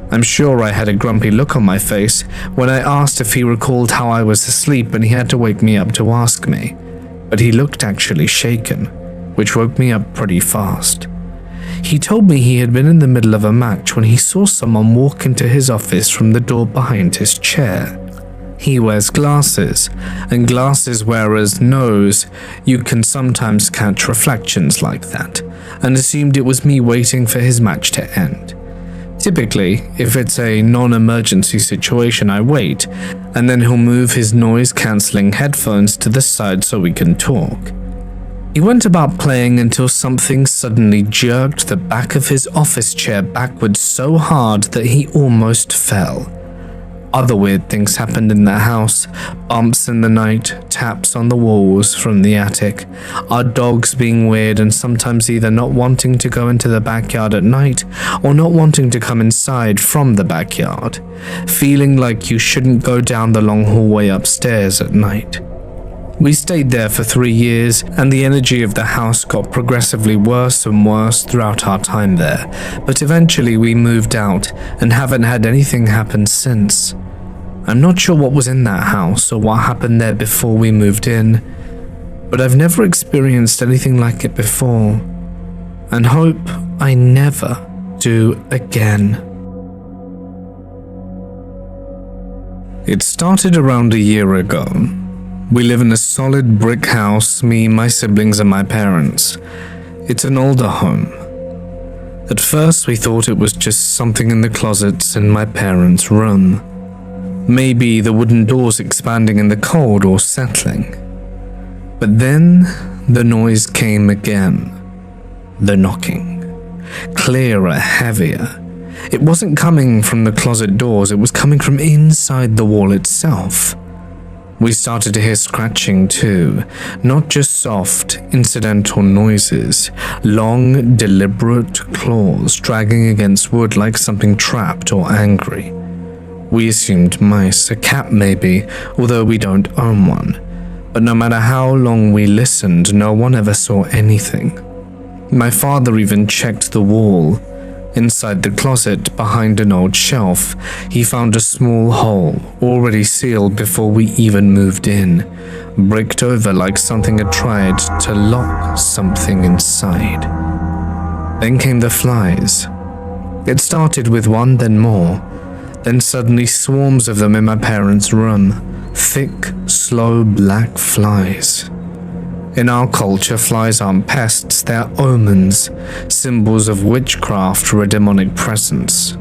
I'm sure I had a grumpy look on my face when I asked if he recalled how I was asleep and he had to wake me up to ask me, but he looked actually shaken, which woke me up pretty fast. He told me he had been in the middle of a match when he saw someone walk into his office from the door behind his chair. He wears glasses, and glasses wearers knows you can sometimes catch reflections like that, and assumed it was me waiting for his match to end. Typically, if it's a non-emergency situation, I wait, and then he'll move his noise-cancelling headphones to the side so we can talk. He went about playing until something suddenly jerked the back of his office chair backwards so hard that he almost fell. Other weird things happened in the house, bumps in the night, taps on the walls from the attic, our dogs being weird and sometimes either not wanting to go into the backyard at night or not wanting to come inside from the backyard, feeling like you shouldn't go down the long hallway upstairs at night. We stayed there for 3 years, and the energy of the house got progressively worse and worse throughout our time there, but eventually we moved out and haven't had anything happen since. I'm not sure what was in that house or what happened there before we moved in, but I've never experienced anything like it before, and hope I never do again. It started around a year ago. We live in a solid brick house, me, my siblings, and my parents. It's an older home. At first, we thought it was just something in the closets in my parents' room. Maybe the wooden doors expanding in the cold or settling. But then, the noise came again. The knocking. Clearer, heavier. It wasn't coming from the closet doors, it was coming from inside the wall itself. We started to hear scratching too, not just soft, incidental noises, long, deliberate claws dragging against wood like something trapped or angry. We assumed mice, a cat maybe, although we don't own one. But no matter how long we listened, no one ever saw anything. My father even checked the wall. Inside the closet, behind an old shelf, he found a small hole, already sealed before we even moved in, bricked over like something had tried to lock something inside. Then came the flies. It started with one, then more, then suddenly swarms of them in my parents' room, thick, slow black flies. In our culture, flies aren't pests, they're omens, symbols of witchcraft or a demonic presence.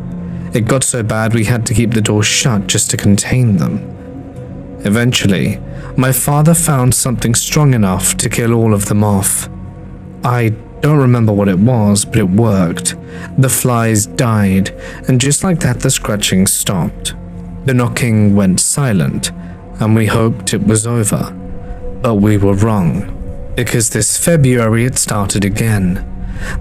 It got so bad we had to keep the door shut just to contain them. Eventually, my father found something strong enough to kill all of them off. I don't remember what it was, but it worked. The flies died, and just like that, the scratching stopped. The knocking went silent, and we hoped it was over. But we were wrong. Because this February it started again.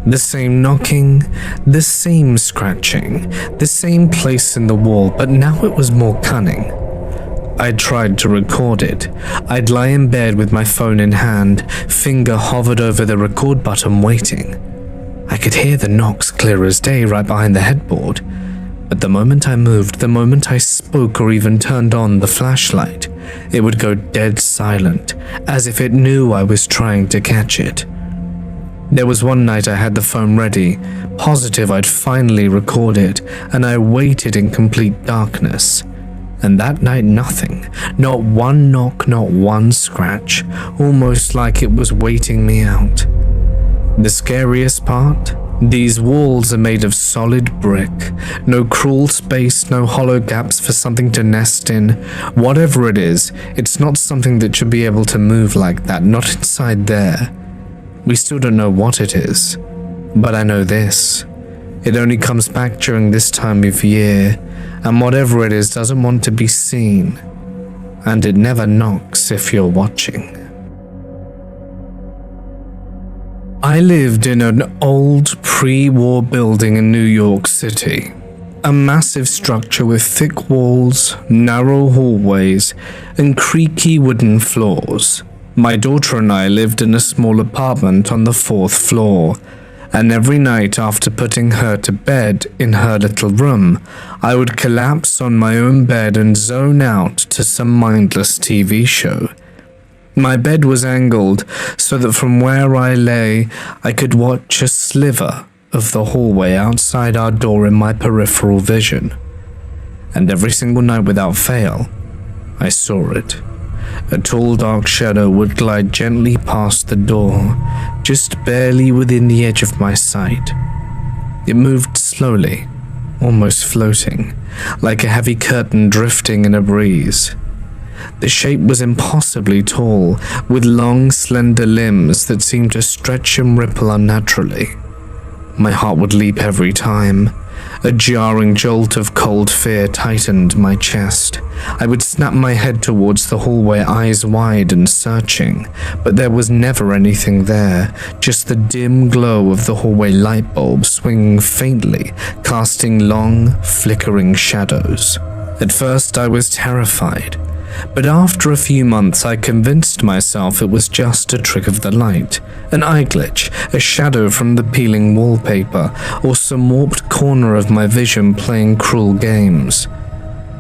The same knocking, the same scratching, the same place in the wall, but now it was more cunning. I tried to record it. I'd lie in bed with my phone in hand, finger hovered over the record button waiting. I could hear the knocks clear as day right behind the headboard. But the moment I moved, the moment I spoke or even turned on the flashlight, it would go dead silent, as if it knew I was trying to catch it. There was one night I had the phone ready, positive I'd finally record it, and I waited in complete darkness. And that night nothing, not one knock, not one scratch, almost like it was waiting me out. The scariest part? These walls are made of solid brick, no crawl space, no hollow gaps for something to nest in. Whatever it is, it's not something that should be able to move like that, not inside there. We still don't know what it is, but I know this. It only comes back during this time of year, and whatever it is doesn't want to be seen, and it never knocks if you're watching. I lived in an old pre-war building in New York City. A massive structure with thick walls, narrow hallways, and creaky wooden floors. My daughter and I lived in a small apartment on the 4th floor, and every night after putting her to bed in her little room, I would collapse on my own bed and zone out to some mindless TV show. My bed was angled so that from where I lay, I could watch a sliver of the hallway outside our door in my peripheral vision. And every single night without fail, I saw it. A tall dark shadow would glide gently past the door, just barely within the edge of my sight. It moved slowly, almost floating, like a heavy curtain drifting in a breeze. The shape was impossibly tall, with long, slender limbs that seemed to stretch and ripple unnaturally. My heart would leap every time. A jarring jolt of cold fear tightened my chest. I would snap my head towards the hallway, eyes wide and searching, but there was never anything there, just the dim glow of the hallway light bulb swinging faintly, casting long, flickering shadows. At first I was terrified, but after a few months I convinced myself it was just a trick of the light, an eye glitch, a shadow from the peeling wallpaper, or some warped corner of my vision playing cruel games.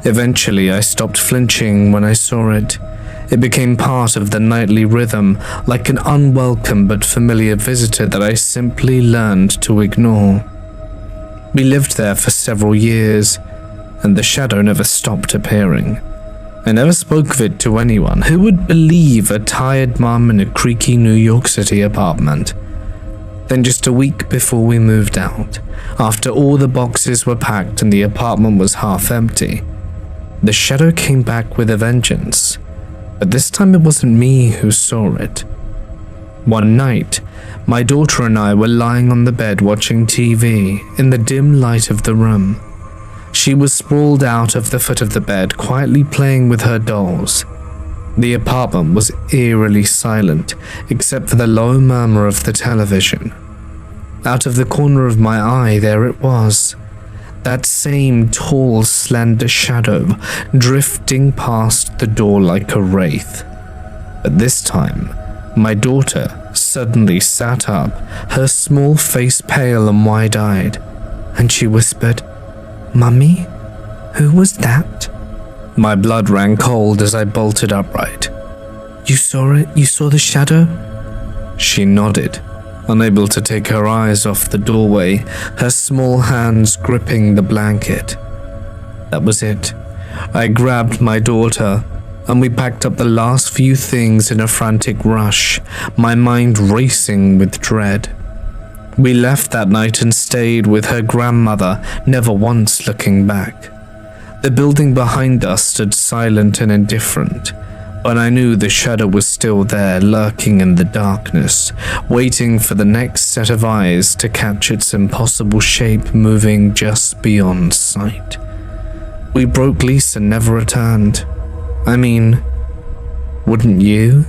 Eventually I stopped flinching when I saw it. It became part of the nightly rhythm, like an unwelcome but familiar visitor that I simply learned to ignore. We lived there for several years, and the shadow never stopped appearing. I never spoke of it to anyone. Who would believe a tired mum in a creaky New York City apartment? Then just a week before we moved out, after all the boxes were packed and the apartment was half empty, the shadow came back with a vengeance. But this time it wasn't me who saw it. One night, my daughter and I were lying on the bed watching TV in the dim light of the room. She was sprawled out of the foot of the bed, quietly playing with her dolls. The apartment was eerily silent, except for the low murmur of the television. Out of the corner of my eye, there it was. That same tall, slender shadow, drifting past the door like a wraith. But this time, my daughter suddenly sat up, her small face pale and wide-eyed, and she whispered, "Mummy, who was that?" My blood ran cold as I bolted upright. "You saw it? You saw the shadow?" She nodded, unable to take her eyes off the doorway, her small hands gripping the blanket. That was it. I grabbed my daughter, and we packed up the last few things in a frantic rush, my mind racing with dread. We left that night and stayed with her grandmother, never once looking back. The building behind us stood silent and indifferent, but I knew the shadow was still there, lurking in the darkness, waiting for the next set of eyes to catch its impossible shape moving just beyond sight. We broke lease and never returned. I mean, wouldn't you?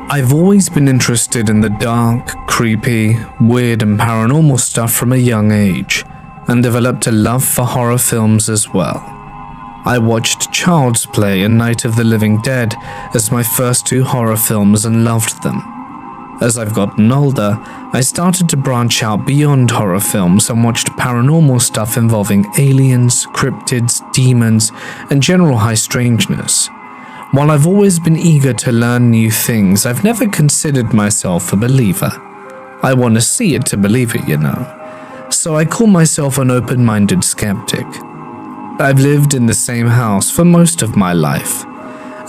I've always been interested in the dark, creepy, weird and paranormal stuff from a young age, and developed a love for horror films as well. I watched Child's Play and Night of the Living Dead as my first two horror films and loved them. As I've gotten older, I started to branch out beyond horror films and watched paranormal stuff involving aliens, cryptids, demons, and general high strangeness. While I've always been eager to learn new things, I've never considered myself a believer. I want to see it to believe it, you know. So I call myself an open-minded skeptic. I've lived in the same house for most of my life,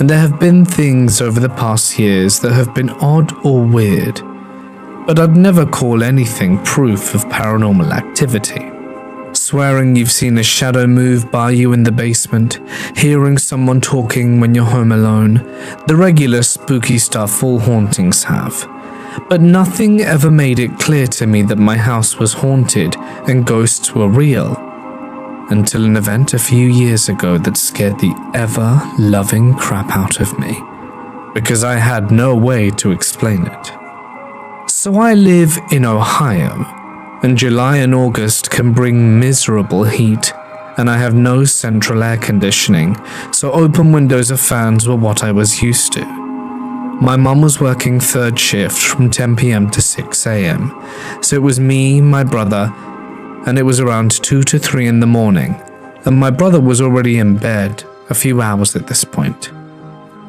and there have been things over the past years that have been odd or weird, but I'd never call anything proof of paranormal activity. Swearing you've seen a shadow move by you in the basement, hearing someone talking when you're home alone, the regular spooky stuff all hauntings have. But nothing ever made it clear to me that my house was haunted and ghosts were real, until an event a few years ago that scared the ever-loving crap out of me. because I had no way to explain it. So I live in Ohio, and July and August can bring miserable heat, and I have no central air conditioning, so open windows or fans were what I was used to. My mum was working third shift from 10 p.m. to 6 a.m., so it was me, my brother, and it was around 2 to 3 in the morning, and my brother was already in bed a few hours at this point.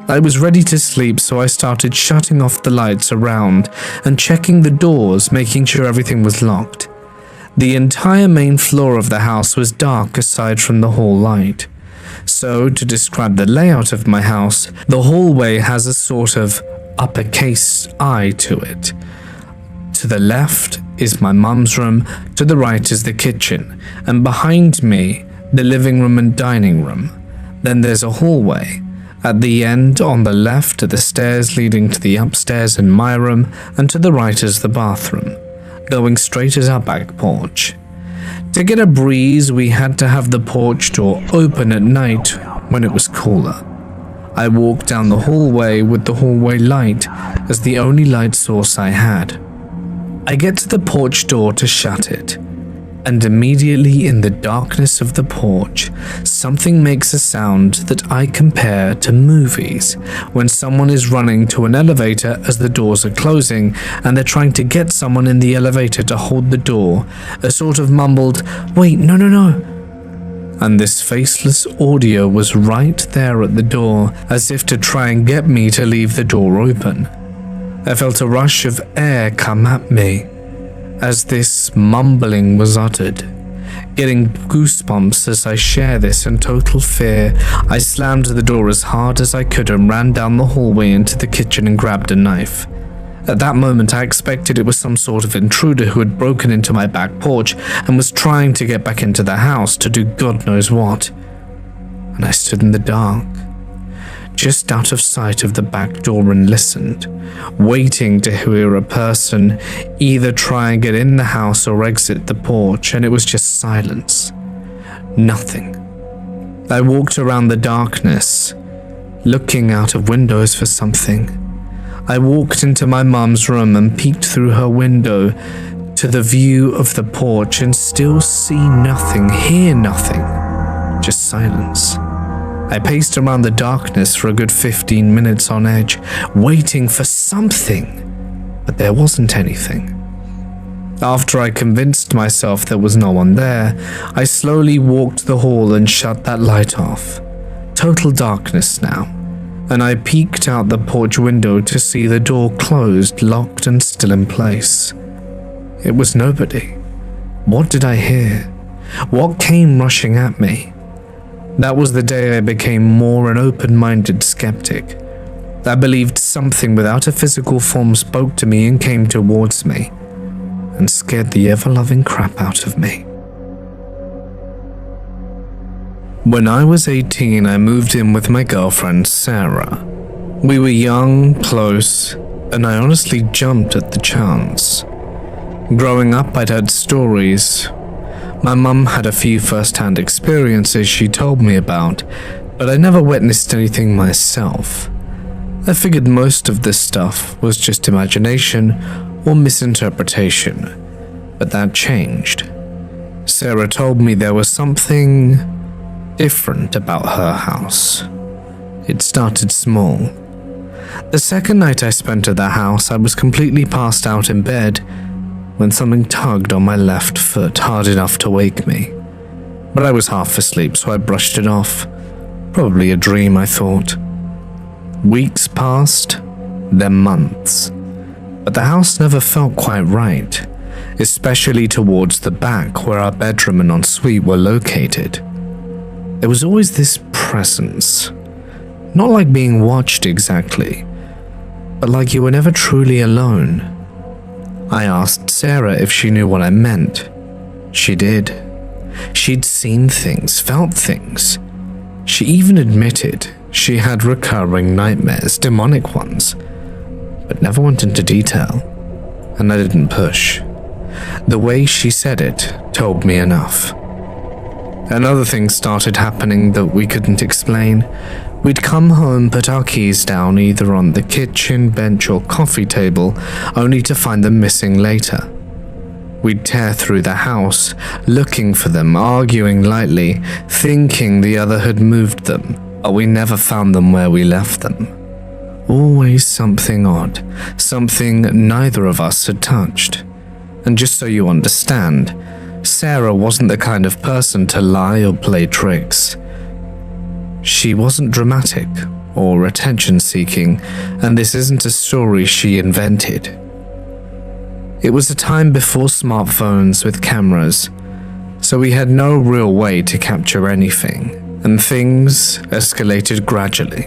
I was ready to sleep, so I started shutting off the lights around and checking the doors, making sure everything was locked. The entire main floor of the house was dark aside from the hall light. So, to describe the layout of my house, the hallway has a sort of uppercase I to it. To the left is my mum's room, to the right is the kitchen, and behind me, the living room and dining room. Then there's a hallway. At the end, on the left, are the stairs leading to the upstairs in my room, and to the right is the bathroom. Going straight is our back porch. To get a breeze, we had to have the porch door open at night when it was cooler. I walked down the hallway with the hallway light as the only light source I had. I get to the porch door to shut it, and immediately in the darkness of the porch, something makes a sound that I compare to movies when someone is running to an elevator as the doors are closing and they're trying to get someone in the elevator to hold the door, a sort of mumbled, "Wait, no. And this faceless audio was right there at the door, as if to try and get me to leave the door open. I felt a rush of air come at me as this mumbling was uttered. Getting goosebumps as I share this in total fear, I slammed the door as hard as I could and ran down the hallway into the kitchen and grabbed a knife. At that moment, I expected it was some sort of intruder who had broken into my back porch and was trying to get back into the house to do God knows what. And I stood in the dark, just out of sight of the back door, and listened, waiting to hear a person either try and get in the house or exit the porch, and it was just silence. Nothing. I walked around the darkness, looking out of windows for something. I walked into my mum's room and peeked through her window to the view of the porch and still see nothing, hear nothing, just silence. I paced around the darkness for a good 15 minutes on edge, waiting for something, but there wasn't anything. After I convinced myself there was no one there, I slowly walked the hall and shut that light off. Total darkness now, and I peeked out the porch window to see the door closed, locked and still in place. It was nobody. What did I hear? What came rushing at me? That was the day I became more an open-minded skeptic. I believed something without a physical form spoke to me and came towards me, and scared the ever-loving crap out of me. When I was 18, I moved in with my girlfriend, Sarah. We were young, close, and I honestly jumped at the chance. Growing up, I'd heard stories. My mum had a few first-hand experiences she told me about, but I never witnessed anything myself. I figured most of this stuff was just imagination or misinterpretation, but that changed. Sarah told me there was something different about her house. It started small. The second night I spent at the house, I was completely passed out in bed when something tugged on my left foot hard enough to wake me. But I was half asleep, so I brushed it off. Probably a dream, I thought. Weeks passed, then months. But the house never felt quite right, especially towards the back where our bedroom and ensuite were located. There was always this presence, not like being watched exactly, but like you were never truly alone. I asked Sarah if she knew what I meant. She did. She'd seen things, felt things. She even admitted she had recurring nightmares, demonic ones, but never went into detail, and I didn't push. The way she said it told me enough. And other things started happening that we couldn't explain. We'd come home, put our keys down either on the kitchen bench or coffee table, only to find them missing later. We'd tear through the house, looking for them, arguing lightly, thinking the other had moved them, but we never found them where we left them. Always something odd, something neither of us had touched. And just so you understand, Sarah wasn't the kind of person to lie or play tricks. She wasn't dramatic or attention-seeking, and this isn't a story she invented. It was a time before smartphones with cameras, so we had no real way to capture anything, and things escalated gradually.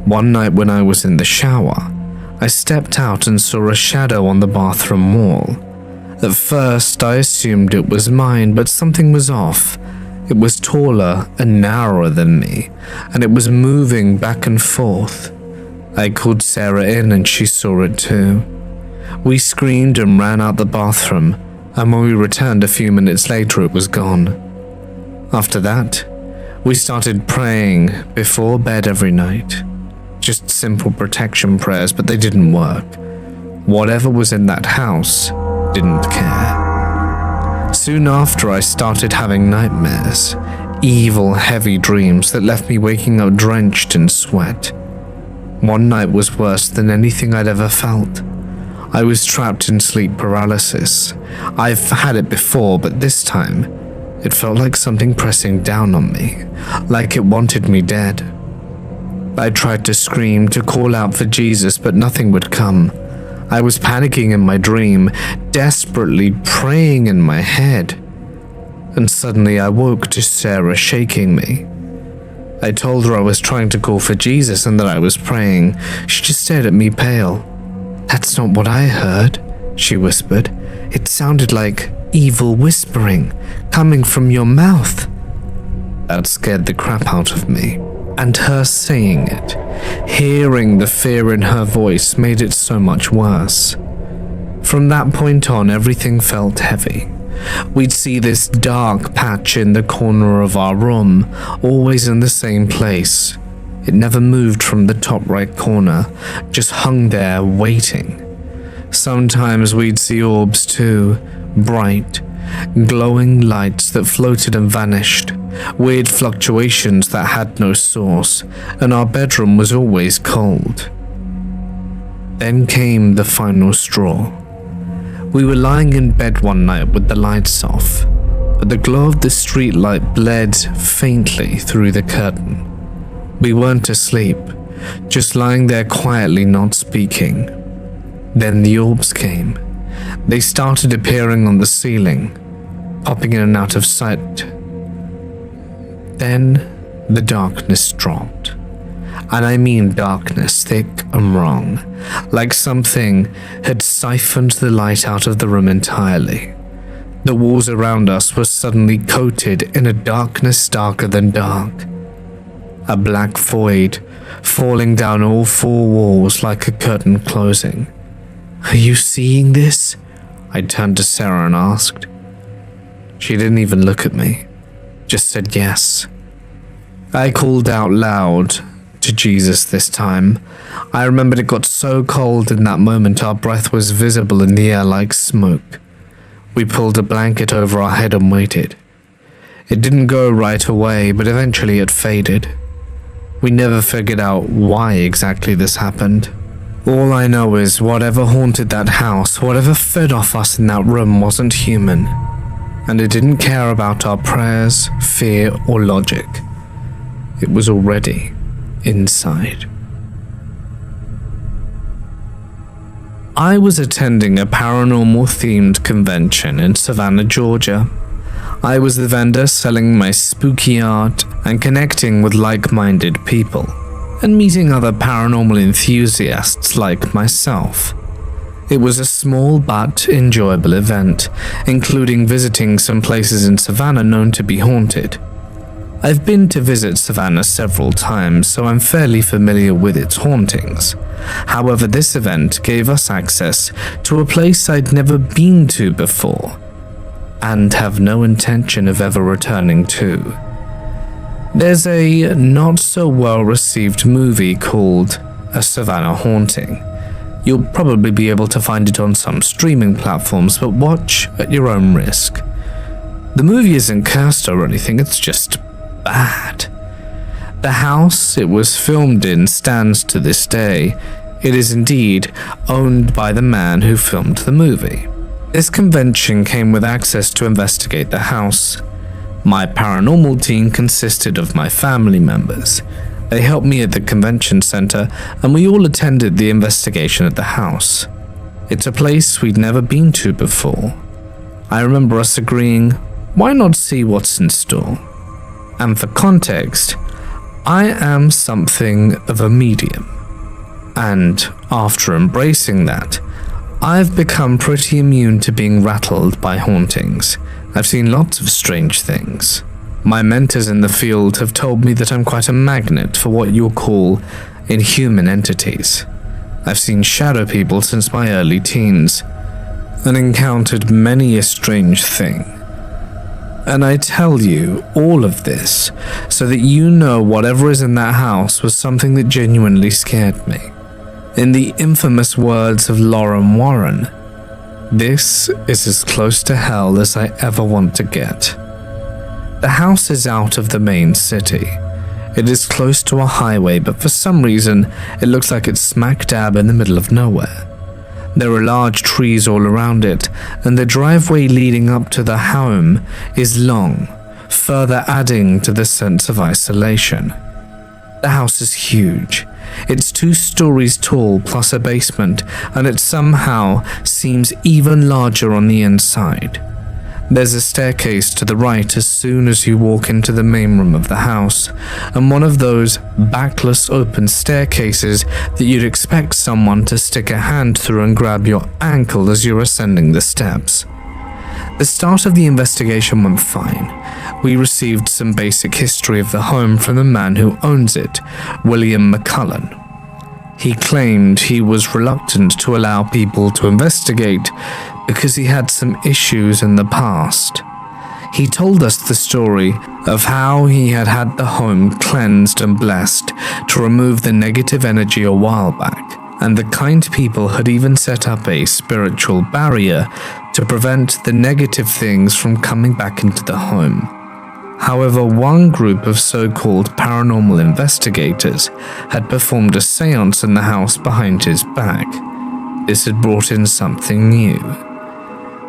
One night when I was in the shower, I stepped out and saw a shadow on the bathroom wall. At first, I assumed it was mine, but something was off. It was taller and narrower than me, and it was moving back and forth. I called Sarah in and she saw it too. We screamed and ran out the bathroom, and when we returned a few minutes later, it was gone. After that, we started praying before bed every night. Just simple protection prayers, but they didn't work. Whatever was in that house didn't care. Soon after, I started having nightmares, evil, heavy dreams that left me waking up drenched in sweat. One night was worse than anything I'd ever felt. I was trapped in sleep paralysis. I've had it before, but this time, it felt like something pressing down on me, like it wanted me dead. I tried to scream, to call out for Jesus, but nothing would come. I was panicking in my dream, desperately praying in my head. And suddenly I woke to Sarah shaking me. I told her I was trying to call for Jesus and that I was praying. She just stared at me pale. "That's not what I heard," she whispered. "It sounded like evil whispering coming from your mouth." That scared the crap out of me. And her saying it, hearing the fear in her voice, made it so much worse. From that point on, everything felt heavy. We'd see this dark patch in the corner of our room, always in the same place. It never moved from the top right corner, just hung there waiting. Sometimes we'd see orbs too, bright, glowing lights that floated and vanished, weird fluctuations that had no source, and our bedroom was always cold. Then came the final straw. We were lying in bed one night with the lights off, but the glow of the streetlight bled faintly through the curtain. We weren't asleep, just lying there quietly, not speaking. Then the orbs came. They started appearing on the ceiling, popping in and out of sight. Then the darkness dropped. And I mean darkness, thick and wrong, like something had siphoned the light out of the room entirely. The walls around us were suddenly coated in a darkness darker than dark. A black void falling down all four walls like a curtain closing. "Are you seeing this?" I turned to Sarah and asked. She didn't even look at me, just said yes. I called out loud to Jesus this time. I remembered it got so cold in that moment our breath was visible in the air like smoke. We pulled a blanket over our head and waited. It didn't go right away, but eventually it faded. We never figured out why exactly this happened. All I know is whatever haunted that house, whatever fed off us in that room wasn't human, and it didn't care about our prayers, fear, or logic. It was already inside. I was attending a paranormal-themed convention in Savannah, Georgia. I was the vendor selling my spooky art and connecting with like-minded people, and meeting other paranormal enthusiasts like myself. It was a small but enjoyable event, including visiting some places in Savannah known to be haunted. I've been to visit Savannah several times, so I'm fairly familiar with its hauntings. However, this event gave us access to a place I'd never been to before, and have no intention of ever returning to. There's a not-so-well-received movie called A Savannah Haunting. You'll probably be able to find it on some streaming platforms, but watch at your own risk. The movie isn't cursed or anything, it's just bad. The house it was filmed in stands to this day. It is indeed owned by the man who filmed the movie. This convention came with access to investigate the house. My paranormal team consisted of my family members. They helped me at the convention center, and we all attended the investigation at the house. It's a place we'd never been to before. I remember us agreeing, why not see what's in store? And for context, I am something of a medium. And after embracing that, I've become pretty immune to being rattled by hauntings. I've seen lots of strange things. My mentors in the field have told me that I'm quite a magnet for what you'll call inhuman entities. I've seen shadow people since my early teens, and encountered many a strange thing. And I tell you all of this so that you know whatever is in that house was something that genuinely scared me. In the infamous words of Lauren Warren, this is as close to hell as I ever want to get. The house is out of the main city. It is close to a highway, but for some reason, it looks like it's smack dab in the middle of nowhere. There are large trees all around it, and the driveway leading up to the home is long, further adding to the sense of isolation. The house is huge. It's 2 stories tall plus a basement, and it somehow seems even larger on the inside. There's a staircase to the right as soon as you walk into the main room of the house, and one of those backless open staircases that you'd expect someone to stick a hand through and grab your ankle as you're ascending the steps. The start of the investigation went fine. We received some basic history of the home from the man who owns it, William McCullen. He claimed he was reluctant to allow people to investigate because he had some issues in the past. He told us the story of how he had had the home cleansed and blessed to remove the negative energy a while back, and the kind people had even set up a spiritual barrier to prevent the negative things from coming back into the home. However, one group of so-called paranormal investigators had performed a seance in the house behind his back. This had brought in something new.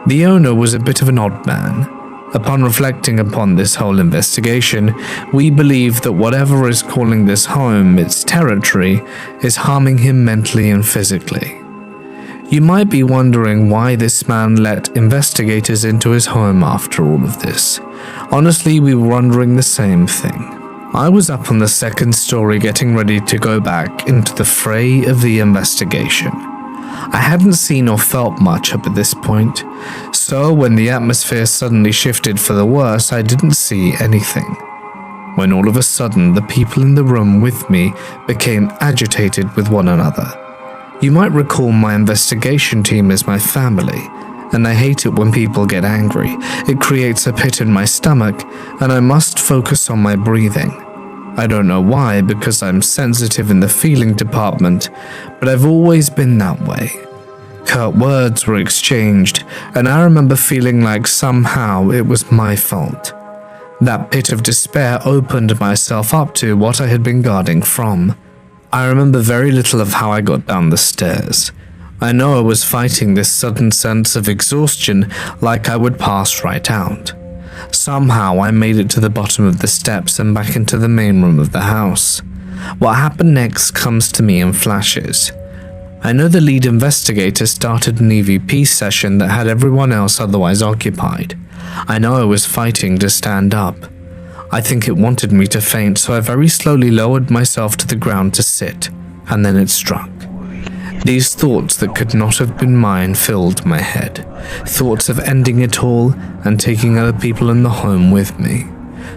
The owner was a bit of an odd man. Upon reflecting upon this whole investigation, we believe that whatever is calling this home its territory is harming him mentally and physically. You might be wondering why this man let investigators into his home after all of this. Honestly, we were wondering the same thing. I was up on the 2nd story getting ready to go back into the fray of the investigation. I hadn't seen or felt much up at this point, so when the atmosphere suddenly shifted for the worse, I didn't see anything. When all of a sudden, the people in the room with me became agitated with one another. You might recall my investigation team as my family, and I hate it when people get angry. It creates a pit in my stomach, and I must focus on my breathing. I don't know why, because I'm sensitive in the feeling department, but I've always been that way. Curt words were exchanged, and I remember feeling like somehow it was my fault. That pit of despair opened myself up to what I had been guarding from. I remember very little of how I got down the stairs. I know I was fighting this sudden sense of exhaustion like I would pass right out. Somehow I made it to the bottom of the steps and back into the main room of the house. What happened next comes to me in flashes. I know the lead investigator started an EVP session that had everyone else otherwise occupied. I know I was fighting to stand up. I think it wanted me to faint, so I very slowly lowered myself to the ground to sit, and then it struck. These thoughts that could not have been mine filled my head. Thoughts of ending it all and taking other people in the home with me.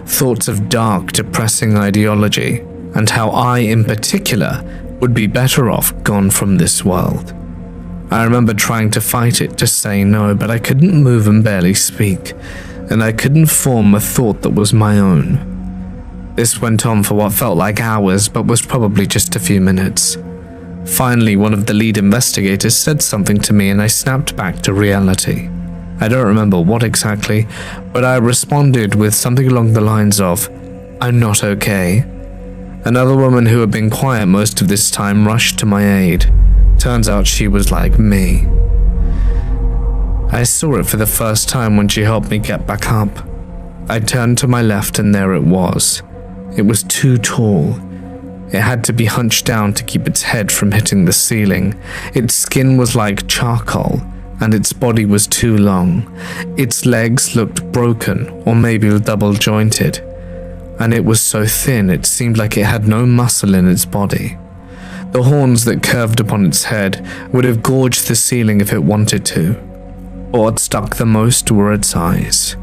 Thoughts of dark, depressing ideology, and how I, in particular, would be better off gone from this world. I remember trying to fight it, to say no, but I couldn't move and barely speak, and I couldn't form a thought that was my own. This went on for what felt like hours, but was probably just a few minutes. Finally, one of the lead investigators said something to me and I snapped back to reality. I don't remember what exactly, but I responded with something along the lines of, "I'm not okay." Another woman who had been quiet most of this time rushed to my aid. Turns out she was like me. I saw it for the first time when she helped me get back up. I turned to my left and there it was. It was too tall. It had to be hunched down to keep its head from hitting the ceiling. Its skin was like charcoal, and its body was too long. Its legs looked broken, or maybe double jointed, and it was so thin it seemed like it had no muscle in its body. The horns that curved upon its head would have gorged the ceiling if it wanted to. But what stuck the most were its eyes.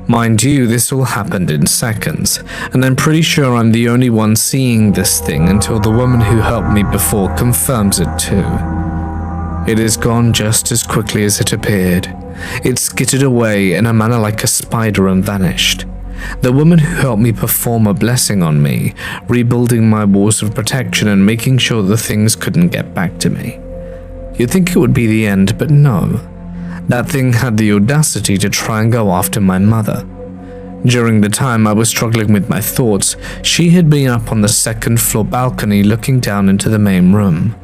Mind you, this all happened in seconds, and I'm pretty sure I'm the only one seeing this thing until the woman who helped me before confirms it too. It is gone just as quickly as it appeared. It skittered away in a manner like a spider and vanished. The woman who helped me perform a blessing on me, rebuilding my walls of protection and making sure the things couldn't get back to me. You'd think it would be the end, but no. That thing had the audacity to try and go after my mother. During the time I was struggling with my thoughts, she had been up on the second floor balcony looking down into the main room.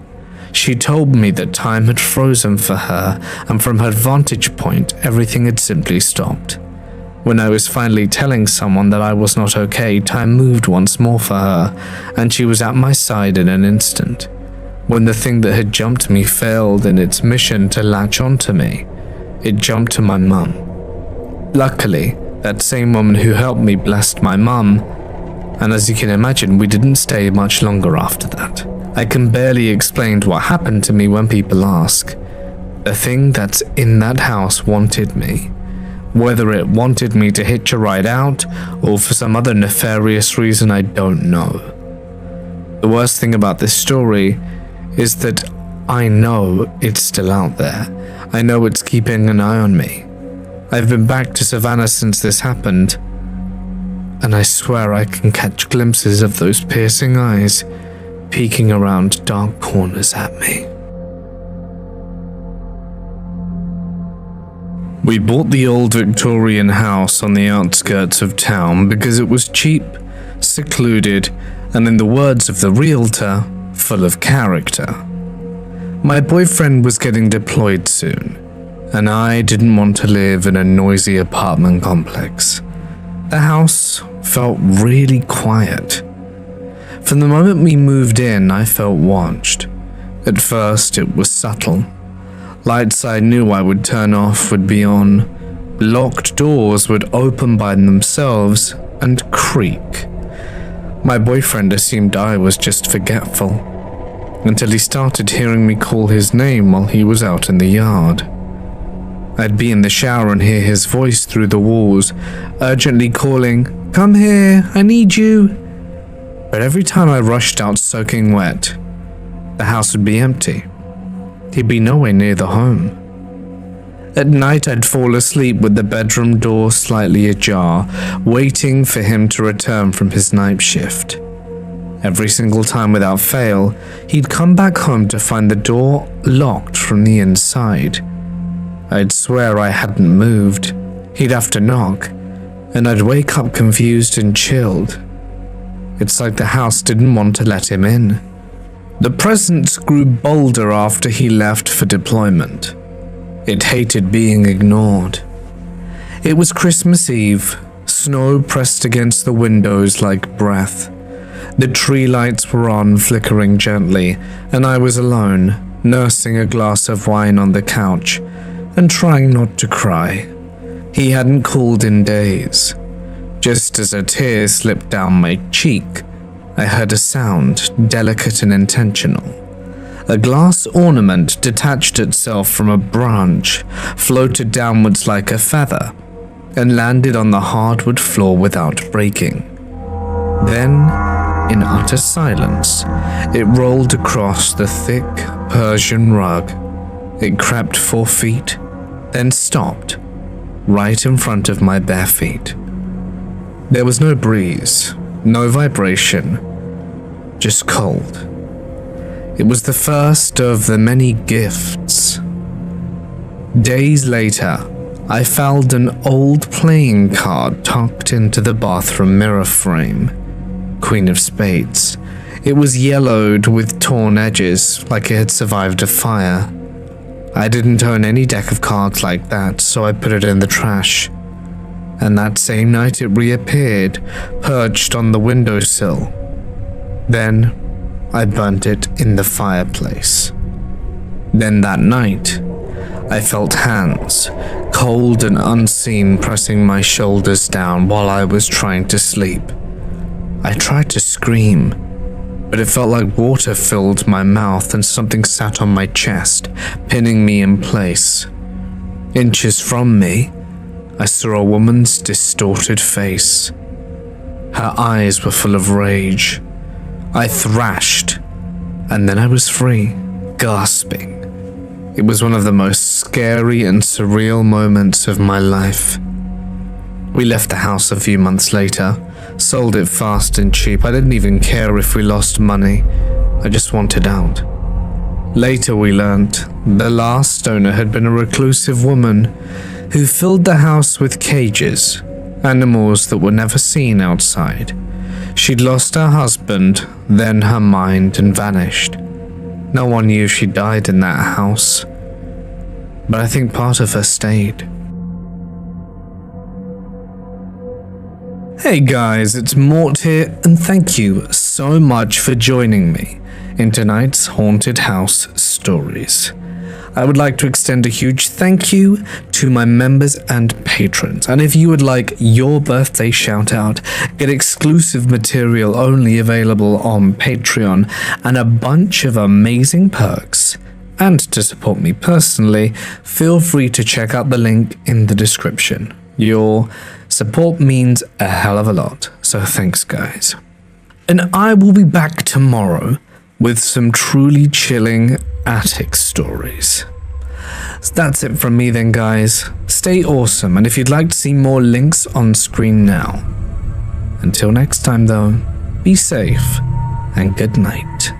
She told me that time had frozen for her, and from her vantage point, everything had simply stopped. When I was finally telling someone that I was not okay, time moved once more for her, and she was at my side in an instant. When the thing that had jumped me failed in its mission to latch onto me, it jumped to my mum. Luckily, that same woman who helped me blessed my mum, and as you can imagine, we didn't stay much longer after that. I can barely explain what happened to me when people ask. The thing that's in that house wanted me. Whether it wanted me to hitch a ride out, or for some other nefarious reason, I don't know. The worst thing about this story is that I know it's still out there. I know it's keeping an eye on me. I've been back to Savannah since this happened, and I swear I can catch glimpses of those piercing eyes peeking around dark corners at me. We bought the old Victorian house on the outskirts of town because it was cheap, secluded, and in the words of the realtor, full of character. My boyfriend was getting deployed soon, and I didn't want to live in a noisy apartment complex. The house felt really quiet. From the moment we moved in, I felt watched. At first, it was subtle. Lights I knew I would turn off would be on. Locked doors would open by themselves and creak. My boyfriend assumed I was just forgetful, until he started hearing me call his name while he was out in the yard. I'd be in the shower and hear his voice through the walls, urgently calling, "Come here, I need you." But every time I rushed out soaking wet, the house would be empty. He'd be nowhere near the home. At night, I'd fall asleep with the bedroom door slightly ajar, waiting for him to return from his night shift. Every single time without fail, he'd come back home to find the door locked from the inside. I'd swear I hadn't moved. He'd have to knock, and I'd wake up confused and chilled. It's like the house didn't want to let him in. The presence grew bolder after he left for deployment. It hated being ignored. It was Christmas Eve. Snow pressed against the windows like breath. The tree lights were on, flickering gently, and I was alone, nursing a glass of wine on the couch and trying not to cry. He hadn't called in days. Just as a tear slipped down my cheek, I heard a sound, delicate and intentional. A glass ornament detached itself from a branch, floated downwards like a feather, and landed on the hardwood floor without breaking. Then, in utter silence, it rolled across the thick Persian rug. It crept 4 feet, then stopped, right in front of my bare feet. There was no breeze, no vibration, just cold. It was the first of the many gifts. Days later, I found an old playing card tucked into the bathroom mirror frame. Queen of Spades. It was yellowed with torn edges, like it had survived a fire. I didn't own any deck of cards like that, so I put it in the trash. And that same night it reappeared, perched on the windowsill. Then, I burnt it in the fireplace. Then that night, I felt hands, cold and unseen, pressing my shoulders down while I was trying to sleep. I tried to scream, but it felt like water filled my mouth and something sat on my chest, pinning me in place. Inches from me, I saw a woman's distorted face. Her eyes were full of rage. I thrashed, and then I was free, gasping. It was one of the most scary and surreal moments of my life. We left the house a few months later, sold it fast and cheap. I didn't even care if we lost money. I just wanted out. Later we learnt the last owner had been a reclusive woman who filled the house with cages, animals that were never seen outside. She'd lost her husband, then her mind, and vanished. No one knew she died in that house, but I think part of her stayed. Hey guys, it's Mort here, and thank you so much for joining me in tonight's Haunted House Stories. I would like to extend a huge thank you to my members and patrons, and if you would like your birthday shout out, get exclusive material only available on Patreon, and a bunch of amazing perks, and to support me personally, feel free to check out the link in the description. Your support means a hell of a lot, so thanks guys. And I will be back tomorrow with some truly chilling attic stories. So that's it from me then guys. Stay awesome, and if you'd like to see more links on screen now. Until next time though, be safe and good night.